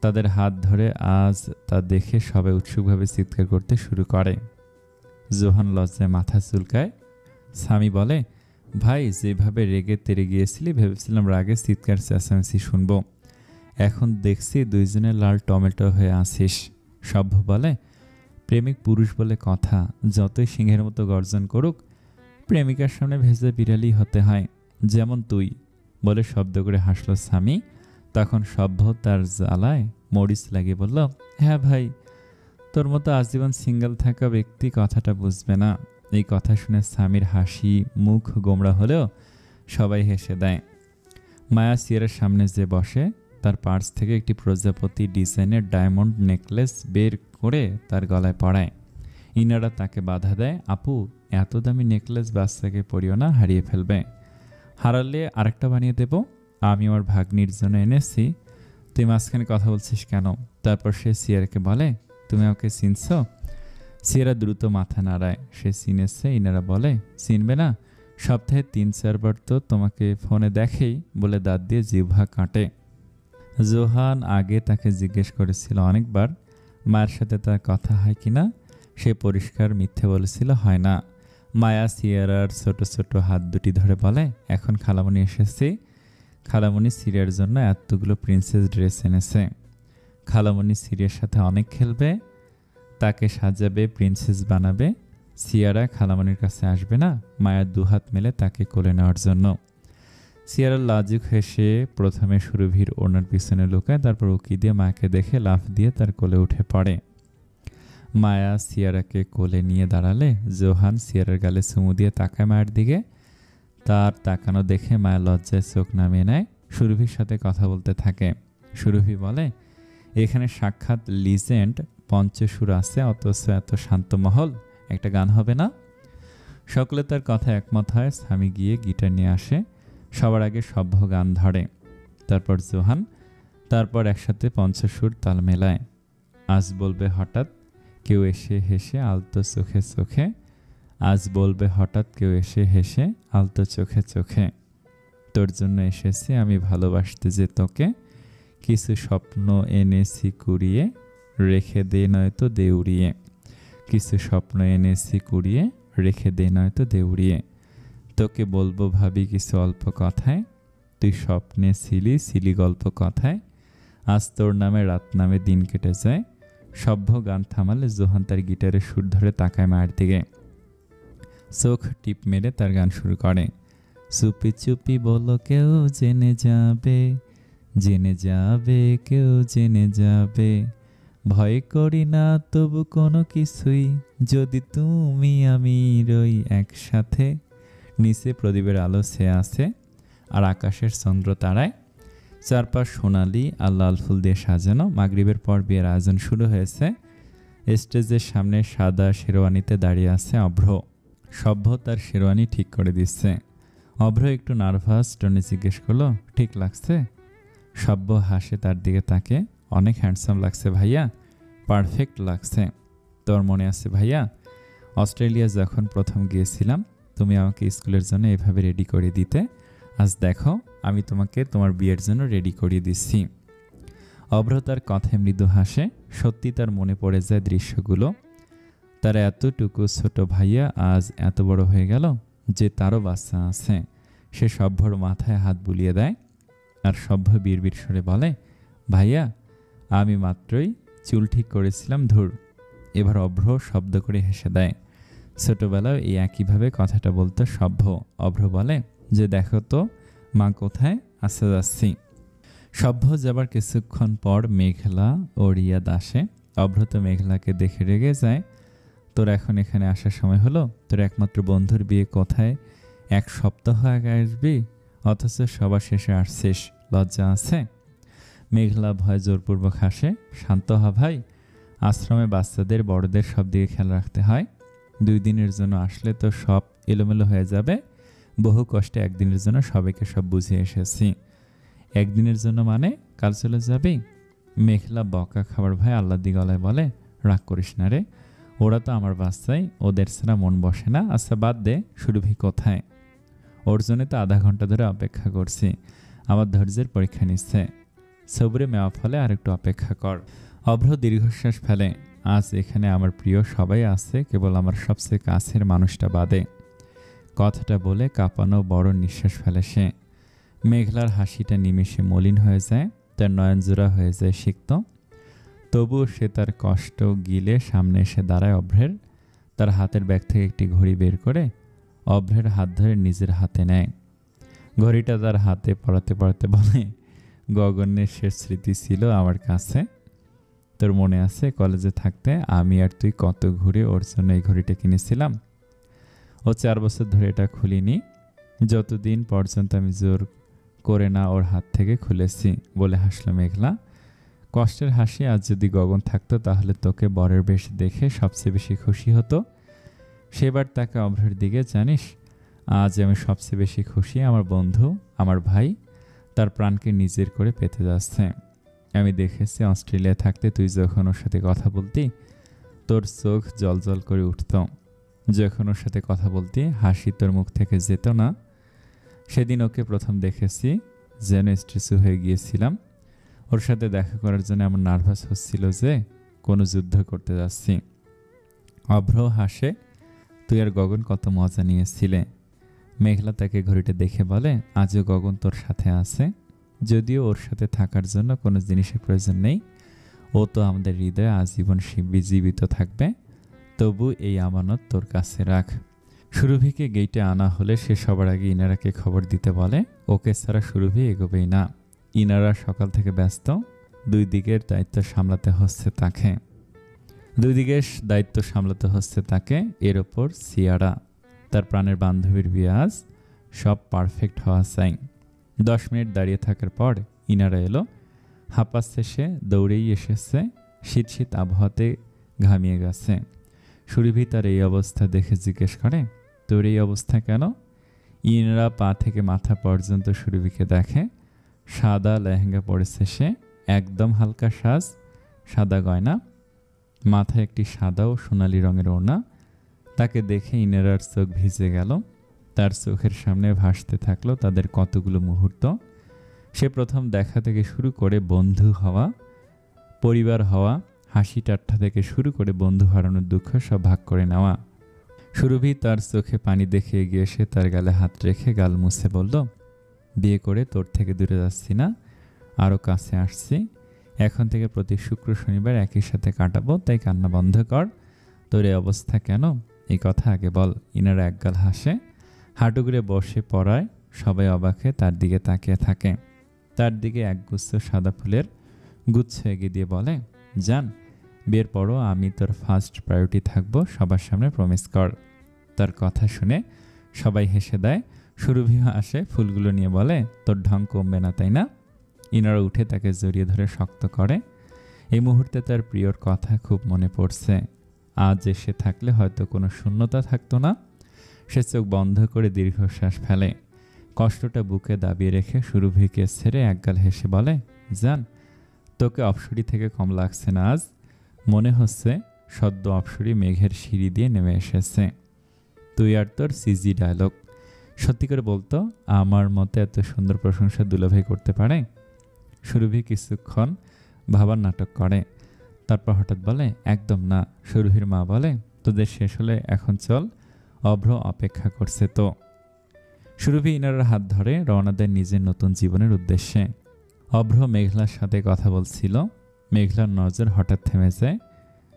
তাদের হাত ধরে আজ তা দেখে সবাই উৎসুকভাবে চিৎকার করতে শুরু করে। জোহান লজ্জায় মাথা চুলকায়। স্বামী বলে, ভাই যেভাবে রেগে তেরে গিয়েছিলি ভেবেছিলাম রাগে চিৎকার চেঁচামেচি শুনবো, এখন দেখছি দুইজনে লাল টমেটো হয়ে আছিস। সভ্য বলে, প্রেমিক পুরুষ বলে কথা, যতই সিংহের মতো গর্জন করুক প্রেমিকার সামনে ভেজা বিড়ালি হতে হয়, যেমন তুই, বলে শব্দ করে হাসল স্বামী। তখন সভ্য তার জ্বালায় মরিচ লাগিয়ে বলল, হ্যাঁ ভাই, তোর মতো আজীবন সিঙ্গেল থাকা ব্যক্তি কথাটা বুঝবে না। এই কথা শুনে স্বামীর হাসি মুখ গোমড়া হলেও সবাই হেসে দেয়। মায়া সিয়ারের সামনে যে বসে, তার পার্স থেকে একটি প্রজাপতি ডিজাইনের ডায়মন্ড নেকলেস বের করে তার গলায় পরায়। ইনারা তাকে বাধা দেয়, আপু এত দামি নেকলেস বাচ্চাকে পরিও না, হারিয়ে ফেলবে। হারালে আরেকটা বানিয়ে দেব, আমি আমার ভাগ্নির জন্য এনেছি। তুই মাঝখানে কথা বলছিস কেন? তারপর সে সিয়ারকে বলে, তুমি ওকে চিনছ? সিয়ারা দ্রুত মাথা নাড়ায়, সে চিনেছে। ইনারা বলে, চিনবে না? সপ্তাহে 3-4 বার তো তোমাকে ফোনে দেখেই, বলে দাঁত দিয়ে জিহ্বা কাটে। জোহান আগে তাকে জিজ্ঞেস করেছিল অনেকবার মায়ের সাথে তার কথা হয় কিনা। সে পরিষ্কার মিথ্যে বলেছিল, হয় না। মায়া সিয়ারার ছোট ছোট হাত দুটি ধরে বলে, এখন খালামণি এসেছি। খালামণি সিরিয়ার জন্য এতগুলো প্রিন্সেস ড্রেস এনেছে। খালামণি সিরিয়ার সাথে অনেক খেলবে, তাকে সাজাবে, প্রিন্সেস বানাবে। সিয়ারা খালামণির কাছে আসবে না, মায়ের দুহাত মেলে তাকে কোলে নেওয়ার জন্য। সিয়ারা লাজুক হেসে প্রথমে সুরভির ওনার পিছনে লুকায়, তারপর উকি দিয়ে মাকে দেখে লাফ দিয়ে তার কোলে উঠে পড়ে। মায়া সিয়ারাকে কোলে নিয়ে দাঁড়ালে জোহান সিয়ারার গালে চুমু দিয়ে তাকায় মায়ের দিকে। তার তাকানো দেখে মায়া লজ্জায় চোখ নামিয়ে নেয়, সুরভির সাথে কথা বলতে থাকে। সুরভি বলে, এখানে সাক্ষাৎ লিজেন্ড পঞ্চসুর আছে, অথচ এত শান্ত মহল, একটা গান হবে না? সকলে তার কথা একমত হয়। স্বামী গিয়ে গিটার নিয়ে আসে। সবার আগে সভ্য গান ধরে, তারপর জোহান, তারপর একসাথে পঞ্চসুর তাল মেলায়। আজ বলবে হঠাৎ কেউ এসে হেসে আলতো চোখে চোখে, আজ বলবে হঠাৎ কেউ এসে হেসে আলতো চোখে চোখে। তোর জন্য এসেছি আমি ভালোবাসতে যে তোকে, কিছু স্বপ্ন এনেছি কুড়িয়ে, রেখে দে নয়তো দে উড়িয়ে। কিছু স্বপ্ন এনেছি কুড়িয়ে, রেখে দে নয়তো দে উড়িয়ে। তোকে বলবো ভাবি কিছু অল্প কথায়, তুই স্বপ্নে ছিলি ছিলি গল্প কথায়। আজ তোর নামে রাত নামে দিন কেটে যায়। সভ্য গান থামালে জোহান তার গিটারের সুর ধরে তাকায় মায়ের দিকে। চোখ টিপ মেরে তার গান শুরু করে। চুপি চুপি বলো কেউ জেনে যাবে, জেনে যাবে কেউ জেনে যাবে। ভয় করি না তবু কোনো কিছুই, যদি তুমি আমি রই একসাথে। নিচে প্রদীপের আলো ছেয়ে আছে আর আকাশের চন্দ্র তারায়। চারপাশ সোনালি আর লাল ফুল দিয়ে সাজানো। মাগরিবের পর বিয়ের আয়োজন শুরু হয়েছে। স্টেজের সামনে সাদা শেরওয়ানিতে দাঁড়িয়ে আছে অভ্র। সভ্য তার শেরওয়ানি ঠিক করে দিচ্ছে। অভ্র একটু নার্ভাস টোনে জিজ্ঞেস করলো, ঠিক লাগছে? সভ্য হাসে তার দিকে তাকে, অনেক হ্যান্ডসাম লাগছে ভাইয়া, পারফেক্ট লাগছে। তোর মনে আছে ভাইয়া, অস্ট্রেলিয়া যখন প্রথম গিয়েছিলাম তুমি আমাকে স্কুলের জন্য এভাবে রেডি করে দিতে। আজ দেখো আমি তোমাকে তোমার বিয়ের জন্য রেডি করিয়ে দিচ্ছি। অভ্র তার কথায় মৃদু হাসে। সত্যি তার মনে পড়ে যায় দৃশ্যগুলো। তার এতটুকু ছোট ভাইয়া আজ এত বড় হয়ে গেল যে তারও বাচ্চা আছে। সে সভ্যর মাথায় হাত বুলিয়ে দেয় আর সভ্য বিড়বিড় সরে বলে, ভাইয়া আমি মাত্রই চুল ঠিক করেছিলাম ধুর। এবার অভ্র শব্দ করে হেসে দেয়। ছোটবেলায় এই একইভাবে কথাটা বলতো সভ্য। অভ্র বলে যে দেখো তো মা কোথায়, আসতে যাচ্ছি। সভ্য যাবার কিছুক্ষণ পর মেঘলা ও রিয়াদ আসে। অভ্র তো মেঘলাকে দেখে রেগে যায়। তোর এখন এখানে আসার সময় হলো? তোর একমাত্র বন্ধুর বিয়ে কোথায়, এক সপ্তাহ আগে আসবি, অথচ সবার শেষে আসছিস, লজ্জা আছে? মেঘলা ভয় জোরপূর্বক হাসে। শান্ত হ ভাই, আশ্রমে বাচ্চাদের বড়দের সব দিকে খেয়াল রাখতে হয়। 2 দিনের জন্য আসলে তো সব এলোমেলো হয়ে যাবে। বহু কষ্টে একদিনের জন্য সবাইকে সব বুঝিয়ে এসেছি। একদিনের জন্য মানে কাল চলে যাবি? মেঘলা বকা খাবার ভাই আহ্লাদি গলায় বলে, রাগ করিস না রে, ওরা তো আমার বাচ্চাই, ওদের ছাড়া মন বসে না। আচ্ছা বাদ দে, সুরভি কোথায়? ওর জন্য তো আধা ঘন্টা ধরে অপেক্ষা করছি, আমার ধৈর্যের পরীক্ষা নিচ্ছে। সবরে মেওয়া ফলে আর একটু অপেক্ষা কর। অভ্র দীর্ঘশ্বাস ফেলে। আজ এখানে আমার প্রিয় সবাই আছে, কেবল আমার সবচেয়ে কাছের মানুষটা বাদে। কথাটা বলে কাঁপানো বড় নিঃশ্বাস ফেলে সে। মেঘলার হাসিটা নিমেষে মলিন হয়ে যায়, তার নয়নজোড়া হয়ে যায় সিক্ত। তবুও সে তার কষ্ট গিলে সামনে এসে দাঁড়ায় অভ্রের। তার হাতের ব্যাগ থেকে একটি ঘড়ি বের করে অভ্রের হাত ধরে নিজের হাতে নেয়। ঘড়িটা তার হাতে পড়াতে পড়াতে বলে, গগনের শেষ স্মৃতি ছিল আমার কাছে। তোর মনে আছে কলেজে থাকতে আমি আর তুই কত ঘুরে ওর জন্য এই ঘড়িটা কিনেছিলাম? ও 4 বছর ধরে এটা খুলিনি, যতদিন পর্যন্ত আমি জোর করে না ওর হাত থেকে খুলেছি, বলে হাসলো মেঘলা। কষ্টের হাসি। আজ যদি গগন থাকতো তাহলে তোকে বরের বেশ দেখে সবচেয়ে বেশি খুশি হতো। সেবার তাকে অভ্রের দিকে, জানিস আজ আমি সবচেয়ে বেশি খুশি, আমার বন্ধু, আমার ভাই তার প্রাণকে নিজের করে পেতে যাচ্ছে। আমি দেখেছি অস্ট্রেলিয়া থাকতে তুই যখন ওর সাথে কথা বলতি তোর চোখ জলজল করে উঠত। যখন ওর সাথে কথা বলতি হাসি তোর মুখ থেকে যেত না। সেদিন ওকে প্রথম দেখেছি যেন স্ট্রেসু হয়ে গিয়েছিলাম। ওর সাথে দেখা করার জন্য আমার নার্ভাস হচ্ছিল যে কোনো যুদ্ধ করতে যাচ্ছি। অভ্র হাসে। তুই আর গগন কত মজা নিয়েছিলে। মেঘলা তাকে ঘড়িটা দেখে বলে, আজও গগন তোর সাথে আছে, যদিও ওর সাথে থাকার জন্য কোনো জিনিসের প্রয়োজন নেই। ও তো আমাদের হৃদয়ে আজীবন জীবিত থাকবে। তবু এই আমানত তোর কাছে রাখ। সুরভিকে গেইটে আনা হলে সে সবার আগে ইনারাকে খবর দিতে বলে। ওকে ছাড়া সুরভি এগোবেই না। ইনারা সকাল থেকে ব্যস্ত, 2 দিকের দায়িত্ব সামলাতে হচ্ছে তাকে। এর ওপর সিয়ারা, তার প্রাণের বান্ধবীর বিয়ে আজ, সব পারফেক্ট হওয়া চাই। 10 মিনিট দাঁড়িয়ে থাকার পর ইনারা এলো। হাঁপাচ্ছে সে, দৌড়েই এসেছে। শীত শীত আবহাওয়াতে ঘামিয়ে গেছে। সুরভি তার এই অবস্থা দেখে জিজ্ঞেস করে, তোর এই অবস্থা কেন? ইনারা পা থেকে মাথা পর্যন্ত সুরভিকে দেখে। সাদা লেহেঙ্গা পরেছে সে, একদম হালকা সাজ, সাদা গয়না, মাথায় একটি সাদা ও সোনালি রঙের ওড়না। তাকে দেখে ইনারার চোখ ভিজে গেল। তার চোখের সামনে ভাসতে থাকলো তাদের কতগুলো মুহূর্ত। সে প্রথম দেখা থেকে শুরু করে বন্ধু হওয়া, পরিবার হওয়া, হাসি ঠাট্টা থেকে শুরু করে বন্ধু হারানোর দুঃখ সব ভাগ করে নেওয়া। সুরভি তার চোখে পানি দেখে এগিয়ে এসে তার গালে হাত রেখে গাল মুছে বলল, বিয়ে করে তোর থেকে দূরে যাচ্ছি না, আরও কাছে আসছি। এখন থেকে প্রতি শুক্র শনিবার একই সাথে কাটাবো, তাই কান্না বন্ধ কর। তোর এই অবস্থা কেন, এই কথা আগে বল। ইনারা একগাল হাসে, হাঁটু করে বসে পড়ায় সবাই অবাকে তার দিকে তাকিয়ে থাকে। তার দিকে একগুচ্ছ সাদা ফুলের গুচ্ছ এগিয়ে দিয়ে বলে, জান, বিয়ের পরও আমি তোর ফার্স্ট প্রায়োরিটি থাকবো, সবার সামনে প্রমিস কর। তার কথা শুনে সবাই হেসে দেয়। সুরভিও আসে, ফুলগুলো নিয়ে বলে, তোর ঢং কমবে না তাই না? ইনারা উঠে তাকে জড়িয়ে ধরে শক্ত করে। এই মুহূর্তে তার প্রিয়র কথা খুব মনে পড়ছে। আজ এসে থাকলে হয়তো কোনো শূন্যতা থাকতো না। সে চোখ বন্ধ করে দীর্ঘশ্বাস ফেলে। কষ্টটা বুকে দাবিয়ে রেখে সুরভিকে ছেড়ে একগাল হেসে বলে, জান, তোকে অপসরি থেকে কম লাগছে না আজ? মনে হচ্ছে সদ্য অপসরি মেঘের সিঁড়ি দিয়ে নেমে এসেছে। তুই আর তোর সিজি ডায়লগ। সত্যি করে বলতো, আমার মতে এত সুন্দর প্রশংসা দুলাভাই করতে পারে? সুরভি কিছুক্ষণ ভাবার নাটক করে, তারপর হঠাৎ বলে, একদম না। সুরভির মা বলে, তোদের শেষ হলে এখন চল, অভ্র অপেক্ষা করছে তো। সুরভি ইনারার হাত ধরে রওনা দেয় নিজের নতুন জীবনের উদ্দেশ্যে। অভ্র মেঘলার সাথে কথা বলছিল। মেঘলার নজর হঠাৎ থেমে যায়।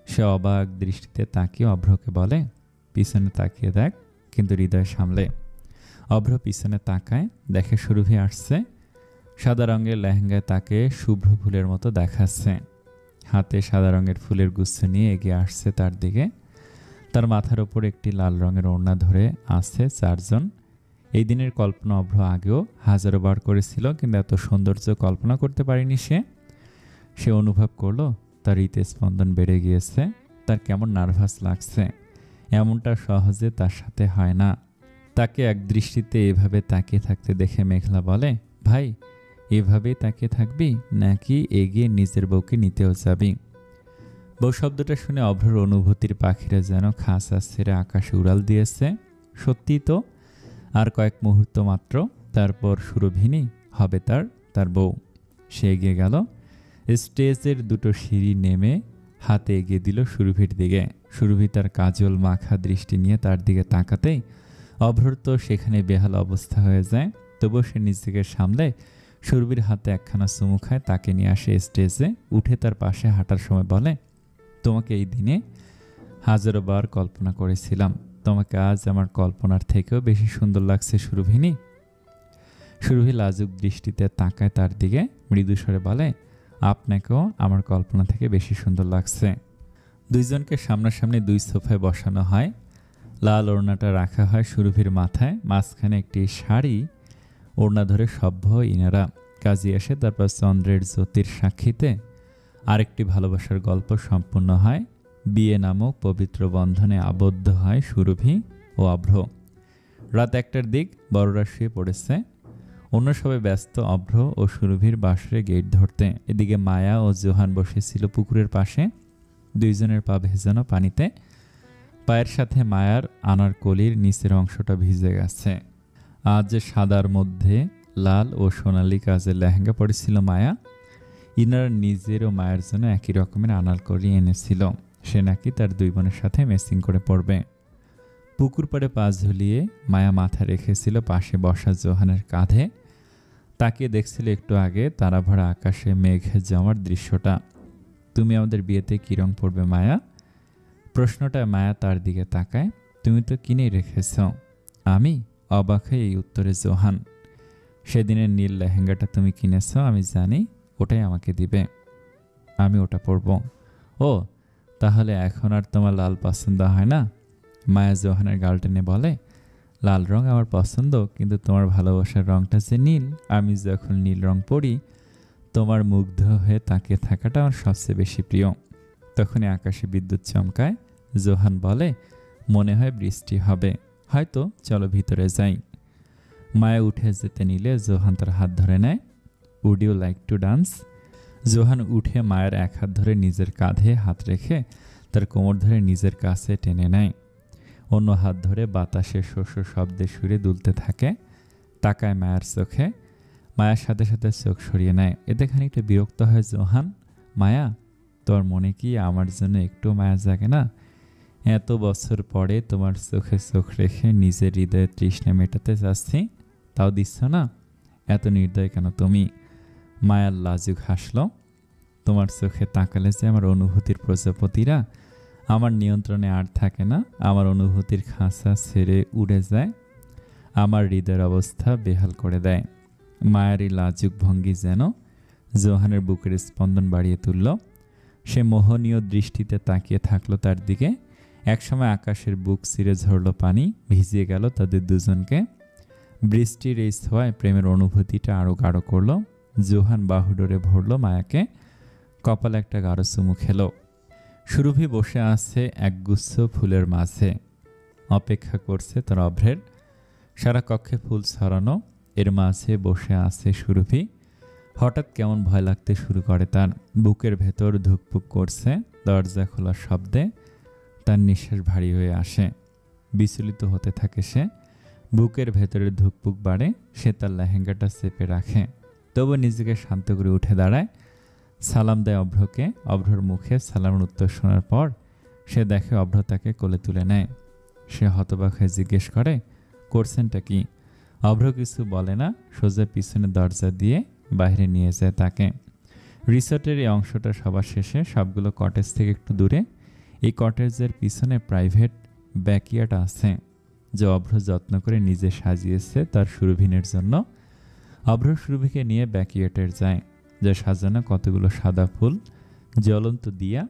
সে অবাক দৃষ্টিতে তাকিয়ে অভ্রকে বলে, পিছনে তাকিয়ে দেখ। কিন্তু হৃদয় সামলে অভ্র পিছনে তাকায়, দেখে সুরভি আসছে। সাদা রঙের লেহেঙ্গায় তাকে শুভ্র ফুলের মতো দেখাচ্ছে। হাতে সাদা রঙের ফুলের গুচ্ছ নিয়ে এগিয়ে আসছে তার দিকে। তার মাথার ওপর একটি লাল রঙের ওড়না ধরে আছে চারজন। এই দিনের কল্পনা অভ্র আগেও হাজারো বার করেছিল, কিন্তু এত সৌন্দর্য কল্পনা করতে পারেনি সে অনুভব করলো তার হৃদস্পন্দন বেড়ে গিয়েছে। তার কেমন নার্ভাস লাগছে। এমনটা সহজে তার সাথে হয় না। তাকে এক দৃষ্টিতে এভাবে তাকিয়ে থাকতে দেখে মেঘলা বলে, ভাই, এভাবেই তাকিয়ে থাকবি নাকি এগিয়ে নিজের বউকে নিতেও যাবি? বউ শব্দটা শুনে অভ্রর অনুভূতির পাখিরা যেন খাঁচা ছেড়ে আকাশে উড়াল দিয়েছে। সত্যি তো, আর কয়েক মুহূর্ত মাত্র, তারপর সুরভিনী হবে তার বউ। সে এগিয়ে গেল। স্টেজের দুটো সিঁড়ি নেমে হাতে এগিয়ে দিল সুরভির দিকে। সুরভি তার কাজল মাখা দৃষ্টি নিয়ে তার দিকে তাকাতেই অভ্রর তো সেখানে বেহাল অবস্থা হয়ে যায়। তবুও সে নিজেকে সামলে সুরভির হাতে একখানা চুমু খায়, তাকে নিয়ে আসে স্টেজে। উঠে তার পাশে হাঁটার সময় বলে, তোমাকে এই দিনে হাজারো বার কল্পনা করেছিলাম। তোমাকে আজ আমার কল্পনার থেকেও বেশি সুন্দর লাগছে সুরভিনী। সুরভি লাজুক দৃষ্টিতে তাকায় তার দিকে, মৃদু স্বরে বলে, আপনাকেও আমার কল্পনা থেকে বেশি সুন্দর লাগছে। দুইজনকে সামনাসামনি দুই সোফায় বসানো হয়। লাল ওড়নাটা রাখা হয় সুরভির মাথায়। মাঝখানে একটি শাড়ি ওড়না ধরে সভ্য ইনারা কাজী আসে। তারপর চন্দ্রের জ্যোতির সাক্ষীতে আরেকটি ভালোবাসার গল্প সম্পূর্ণ হয়। বিয়ে নামক পবিত্র বন্ধনে আবদ্ধ হয় সুরভি ও অভ্র। রাত 1টার দিক, বড়রা শুয়ে পড়েছে। অন্য সবাই ব্যস্ত অভ্র ও সুরভির বাসরে গেট ধরতে। এদিকে মায়া ও জোহান বসেছিল পুকুরের পাশে। দুইজনের পা ভেজানো পানিতে। পায়ের সাথে মায়ার আনারকলির নিচের অংশটা ভিজে গেছে। আজ সাদার মধ্যে লাল ও সোনালি কাজের লেহেঙ্গা পরেছিল মায়া। ইনার নিজের ও মায়ের জন্য একই রকমের আনারকলি এনেছিল। সে নাকি তার দুই বোনের সাথে ম্যাচিং করে পড়বে। পুকুর পাড়ে পা ঝুলিয়ে মায়া মাথা রেখেছিল পাশে বসা জোহানের কাঁধে। তাকিয়ে দেখছিল একটু আগে তারা ভরা আকাশে মেঘ জমার দৃশ্যটা। তুমি আমাদের বিয়েতে কী রং পরবে মায়া? প্রশ্নটা মায়া তার দিকে তাকায়। তুমি তো কিনেই রেখেছ। আমি অবাক হয়ে এই উত্তরে জোহান, সেদিনের নীল লেহেঙ্গাটা তুমি কিনেছ, আমি জানি, ওটাই আমাকে দিবে। আমি ওটা পরব। ও, তাহলে এখন আর তোমার লাল পছন্দ হয় না? মায়া জোহানের গাল টেনে বলে, লাল রং আমার পছন্দ, কিন্তু তোমার ভালোবাসার রংটা যে নীল। আমি যখন নীল রং পরি, তোমার মুগ্ধ হয়ে তাকিয়ে থাকাটা আমার সবচেয়ে বেশি প্রিয়। তখনই আকাশে বিদ্যুৎ চমকায়। জোহান বলে, মনে হয় বৃষ্টি হবে, হয়তো, চলো ভিতরে যাই। মায়া উঠে যেতে নিলে জোহান তার হাত ধরে নেয়। Would you like to dance? Johan উঠে মায়ের এক হাত ধরে নিজের কাঁধে হাত রেখে তার কোমর ধরে নিজের কাছে টেনে নেয়। অন্য হাত ধরে বাতাসে শস্য শব্দে সুরে দুলতে থাকে। তাকায় মায়ার চোখে। মায়ার সাথে সাথে চোখ সরিয়ে নেয়। এতে খানিকটা বিরক্ত হয় জোহান। মায়া, তোর মনে কি আমার জন্য একটু মায়া জাগে না? এত বছর পরে তোমার চোখে চোখ রেখে নিজের হৃদয়ের তৃষ্ণা মেটাতে চাচ্ছি, তাও দিচ্ছ না। এত নির্দয় কেন তুমি? মায়ার লাজুক হাসল। তোমার চোখে তাকালে যে আমার অনুভূতির প্রজাপতিরা আমার নিয়ন্ত্রণে আর থাকে না। আমার অনুভূতির খাঁচা ছেড়ে উড়ে যায়, আমার হৃদয়ের অবস্থা বেহাল করে দেয়। মায়ারই লাজুক ভঙ্গি যেন জোহানের বুকের স্পন্দন বাড়িয়ে তুলল। সে মোহনীয় দৃষ্টিতে তাকিয়ে থাকলো তার দিকে। একসময় আকাশের বুক চিরে ঝরল পানি, ভিজিয়ে গেল তাদের দুজনকে। বৃষ্টির এই ছোঁয়ায় প্রেমের অনুভূতিটা আরও গাঢ় করল। জোহান বাহুডোরে ভরল মায়াকে, কপালে একটা গাঢ় চুমু খেল। সুরভি বসে আছে একগুচ্ছ ফুলের মাঝে, অপেক্ষা করছে তার অভ্রের। সারা কক্ষে ফুল ছড়ানো, এর মাঝে বসে আছে সুরভি। হঠাৎ কেমন ভয় লাগতে শুরু করে তার। বুকের ভেতর ধুকপুক করছে। দরজা খোলার শব্দে তার নিঃশ্বাস ভারী হয়ে আসে। বিচলিত হতে থাকে সে। বুকের ভেতরে ধুকপুক বাড়ে। সে তার লেহেঙ্গাটা চেপে রাখে, তবু নিজেকে শান্ত করে উঠে দাঁড়ায়। সালাম দেয় অভ্রকে। অভ্রর মুখে সালামের উত্তর শোনার পর সে দেখে অভ্র তাকে কোলে তুলে নেয়। সে হতবাক হয়ে জিজ্ঞেস করে, করছেনটা কি? অভ্র কিছু বলে না, সোজা পিছনে দরজা দিয়ে বাইরে নিয়ে যায় তাকে। রিসোর্টের এই অংশটা সবার শেষে, সবগুলো কটেজ থেকে একটু দূরে। এই কটেজের পিছনে প্রাইভেট ব্যাকইয়ার্ড আছে, যা অভ্র যত্ন করে নিজে সাজিয়েছে তার সুরভিনের জন্য। অভ্র সুরভিকে নিয়ে ব্যাকইয়ার্ডে যায়, যা সাজানো কতগুলো সাদা ফুল, জ্বলন্ত দিয়া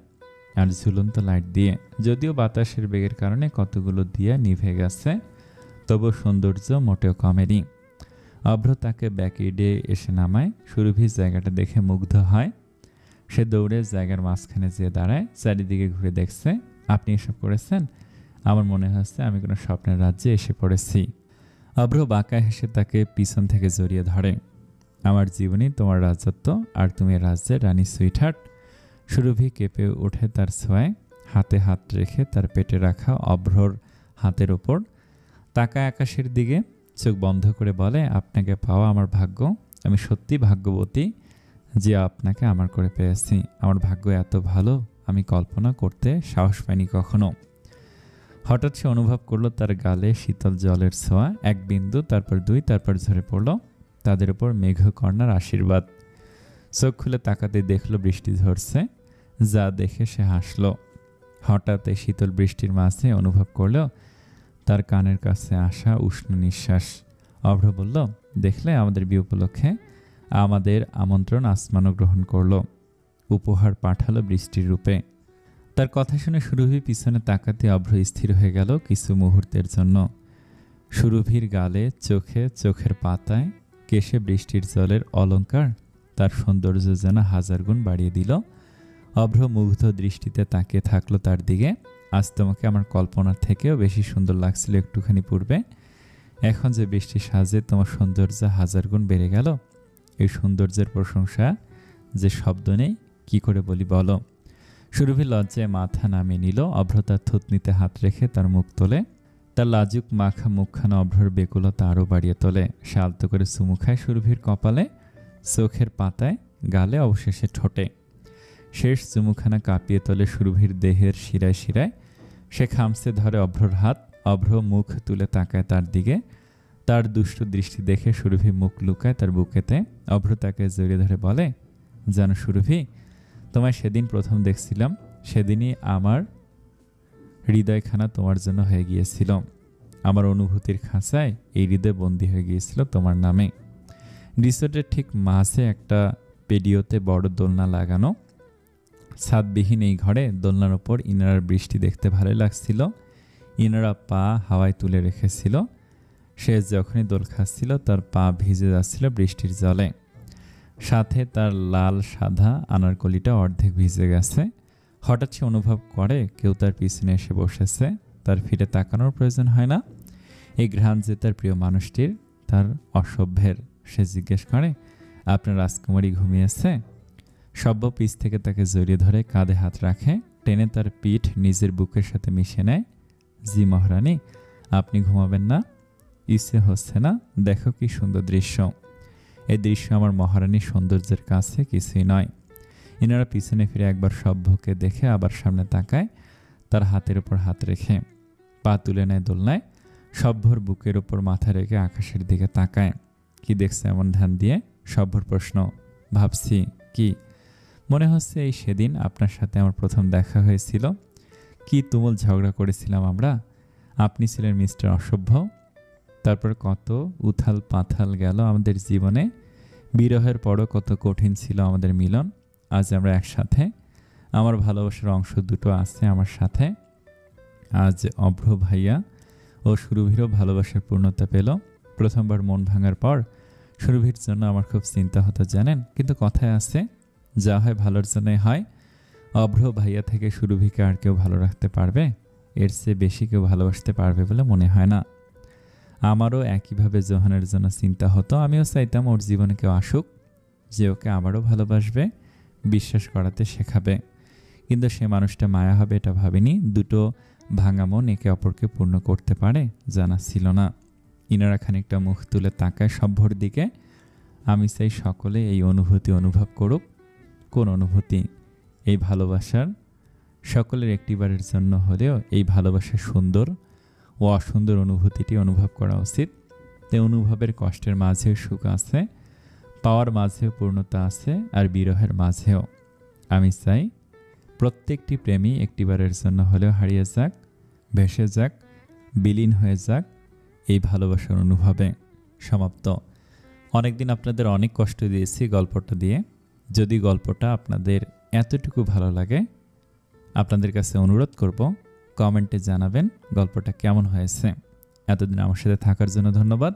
আর ঝুলন্ত লাইট দিয়ে। যদিও বাতাসের বেগের কারণে কতগুলো দিয়া নিভে গেছে, তবু সৌন্দর্য মোটেও কমেনি। অভ্র তাকে ব্যাকইয়ার্ডে এসে নামায়। সুরভি জায়গাটা দেখে মুগ্ধ হয়। সে দৌড়ে জায়গার মাঝখানে যেয়ে দাঁড়ায়, চারিদিকে ঘুরে দেখছে। আপনি এসব করেছেন? আমার মনে হচ্ছে আমি কোনো স্বপ্নের রাজ্যে এসে পড়েছি। অভ্র বাঁকা হেসে তাকে পিছন থেকে জড়িয়ে ধরে। আমার জীবনই তোমার রাজত্ব, আর তুমি রাজ্যের রানী সুইটহার্ট। সুরভি কেঁপে ওঠে তার ছোঁয়ায়। হাতে হাত রেখে তার পেটে রাখা অভ্রর হাতের ওপর তাকায় আকাশের দিকে। চোখ বন্ধ করে বলে, আপনাকে পাওয়া আমার ভাগ্য। আমি সত্যি ভাগ্যবতী যে আপনাকে আমার করে পেয়েছি। আমার ভাগ্য এত ভালো আমি কল্পনা করতে সাহস পাইনি কখনো। হঠাৎ সে অনুভব করলো তার গালে শীতল জলের ছোঁয়া। এক বিন্দু, তারপর দুই, তারপর ঝরে পড়ল তাদের উপর মেঘকর্ণার আশীর্বাদ। চোখ খুলে তাকাতে দেখলো বৃষ্টি ঝরছে, যা দেখে সে হাসল। হঠাৎ এই শীতল বৃষ্টির মাঝে অনুভব করলো তার কানের কাছে আসা উষ্ণ নিঃশ্বাস। অভ্র বলল, দেখলে আমাদের বিয়ে উপলক্ষে আমাদের আমন্ত্রণ আসমানও গ্রহণ করলো, উপহার পাঠালো বৃষ্টির রূপে। তার কথা শুনে সুরভি পিছনে তাকাতে অভ্র স্থির হয়ে গেল কিছু মুহূর্তের জন্য। সুরভির গালে, চোখে, চোখের পাতায়, কেশে বৃষ্টির জলের অলঙ্কার তার সৌন্দর্য যেন হাজার গুণ বাড়িয়ে দিল। অভ্র মুগ্ধ দৃষ্টিতে তাকিয়ে থাকলো তার দিকে। আজ তোমাকে আমার কল্পনার থেকেও বেশি সুন্দর লাগছিল একটুখানি পূর্বে। এখন যে বৃষ্টি সাজে তোমার সৌন্দর্য হাজার গুণ বেড়ে গেল। এই সৌন্দর্যের প্রশংসা যে শব্দ নেই, কি করে বলি বলো। সুরভি লজ্জায় মাথা নামিয়ে নিল। অভ্র তার থুতনিতে হাত রেখে তার মুখ তোলে। তার লাজুক মাখা মুখখানা অভ্রর বেকুলতা আরও বাড়িয়ে তোলে। সে আলতো করে চুমু খায় সুরভির কপালে, চোখের পাতায়, গালে, অবশেষে ঠোঁটে। শেষ চুমুখানা কাঁপিয়ে তোলে সুরভির দেহের শিরায় শিরায়। সে খামছে ধরে অভ্রর হাত। অভ্র মুখ তুলে তাকায় তার দিকে। তার দুষ্ট দৃষ্টি দেখে সুরভি মুখ লুকায় তার বুকেতে। অভ্র তাকে জড়িয়ে ধরে বলে, জানো সুরভি, তোমায় সেদিন প্রথম দেখছিলাম, সেদিনই আমার হৃদয়খানা তোমার জন্য হয়ে গিয়েছিল। আমার অনুভূতির খাঁচায় এই হৃদয় বন্দী হয়ে গিয়েছিল তোমার নামে। রিসোর্টের ঠিক মাঝে একটা পেডিওতে বড় দোলনা লাগানো। ছাদবিহীন এই ঘরে দোলনার ওপর ইনারার বৃষ্টি দেখতে ভালো লাগছিল। ইনারা পা হাওয়ায় তুলে রেখেছিল। সে যখনই দোল খাচ্ছিল তার পা ভিজে যাচ্ছিল বৃষ্টির জলে। সাথে তার লাল সাদা আনারকলিটা অর্ধেক ভিজে গেছে। হঠাৎ সে অনুভব করে কেউ তার পিছনে এসে বসেছে। তার ফিরে তাকানোর প্রয়োজন হয় না। এই ঘ্রাণ যে তার প্রিয় মানুষটির, তার অসভ্যের। সে জিজ্ঞেস করে, আপনার রাজকুমারী ঘুমিয়েছে? সভ্য পিছ থেকে তাকে জড়িয়ে ধরে কাঁধে হাত রাখে। টেনে তার পিঠ নিজের বুকের সাথে মিশে নেয়। জি মহারানী, আপনি ঘুমাবেন না? ইচ্ছে হচ্ছে না? দেখো কি সুন্দর দৃশ্য। এই দৃশ্য আমার মহারানীর সৌন্দর্যের কাছে কিছুই নয়। ইনারা পিছনে ফিরে একবার সভ্যকে দেখে আবার সামনে তাকায়, তার হাতের উপর হাত রেখে পা তুলে নেয় দোলনায়, সভ্যর বুকের উপর মাথা রেখে আকাশের দিকে তাকায়। কি দেখছে এমন ধ্যান দিয়ে? সভ্যর প্রশ্ন। ভাবছি। কি? মনে হচ্ছে এই সেদিন আপনার সাথে আমার প্রথম দেখা হয়েছিল। কি তুমুল ঝগড়া করেছিলাম আমরা। আপনি ছিলেন মিস্টার অসভ্য। তারপর কত উথাল পাথাল গেল আমাদের জীবনে। বিরহের পরও কত কঠিন ছিল আমাদের মিলন। আজ আমরা একসাথে। আমার ভালোবাসার অংশ দুটো আছে আমার সাথে। আজ অভ্র ভাইয়া ও সুরভিরও ভালোবাসার পূর্ণতা পেল। প্রথমবার মন ভাঙার পর সুরভির জন্য আমার খুব চিন্তা হতো জানেন, কিন্তু কথায় আছে, যা হয় ভালোর জন্যই হয়। অভ্র ভাইয়া থেকে সুরভিকে আর কেউ ভালো রাখতে পারবে? এর চেয়ে বেশি কেউ ভালোবাসতে পারবে বলে মনে হয় না। আমারও একইভাবে জোহানের জন্য চিন্তা হতো। আমিও চাইতাম ওর জীবনে কেউ আসুক, যে ওকে আবারও ভালোবাসবে, বিশ্বাস করাতে শেখাবে। কিন্তু সে মানুষটা মায়া হবে এটা ভাবিনি। দুটো ভাঙা মন একে অপরকে পূর্ণ করতে পারে জানা ছিল না। ইনারা খানিকটা মুখ তুলে তাকায় সভ্যর দিকে। আমি চাই সকলে এই অনুভূতি অনুভব করুক। কোন অনুভূতি? এই ভালোবাসার। সকলের একটিবারের জন্য হলেও এই ভালোবাসার সুন্দর ও অসুন্দর অনুভূতিটি অনুভব করা উচিত। এই অনুভবের কষ্টের মাঝেও সুখ আছে, পাওয়ার মাঝেও পূর্ণতা আছে, আর বিরহের মাঝেও। আমি চাই প্রত্যেকটি প্রেমী একটিবারের জন্য হলেও হারিয়ে যাক, ভেসে যাক, বিলীন হয়ে যাক এই ভালোবাসার অনুভবে। সমাপ্ত। অনেকদিন আপনাদের অনেক কষ্ট দিয়েছি গল্পটা দিয়ে। যদি গল্পটা আপনাদের এতটুকু ভালো লাগে, আপনাদের কাছে অনুরোধ করব কমেন্টে জানাবেন গল্পটা কেমন হয়েছে। এতদিন আমার সাথে থাকার জন্য ধন্যবাদ।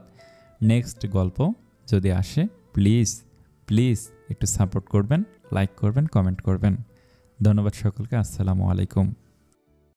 নেক্সট গল্প যদি আসে প্লিজ প্লিজ একটু সাপোর্ট করবেন, লাইক করবেন, কমেন্ট করবেন। ধন্যবাদ সকলকে। আসসালামু আলাইকুম।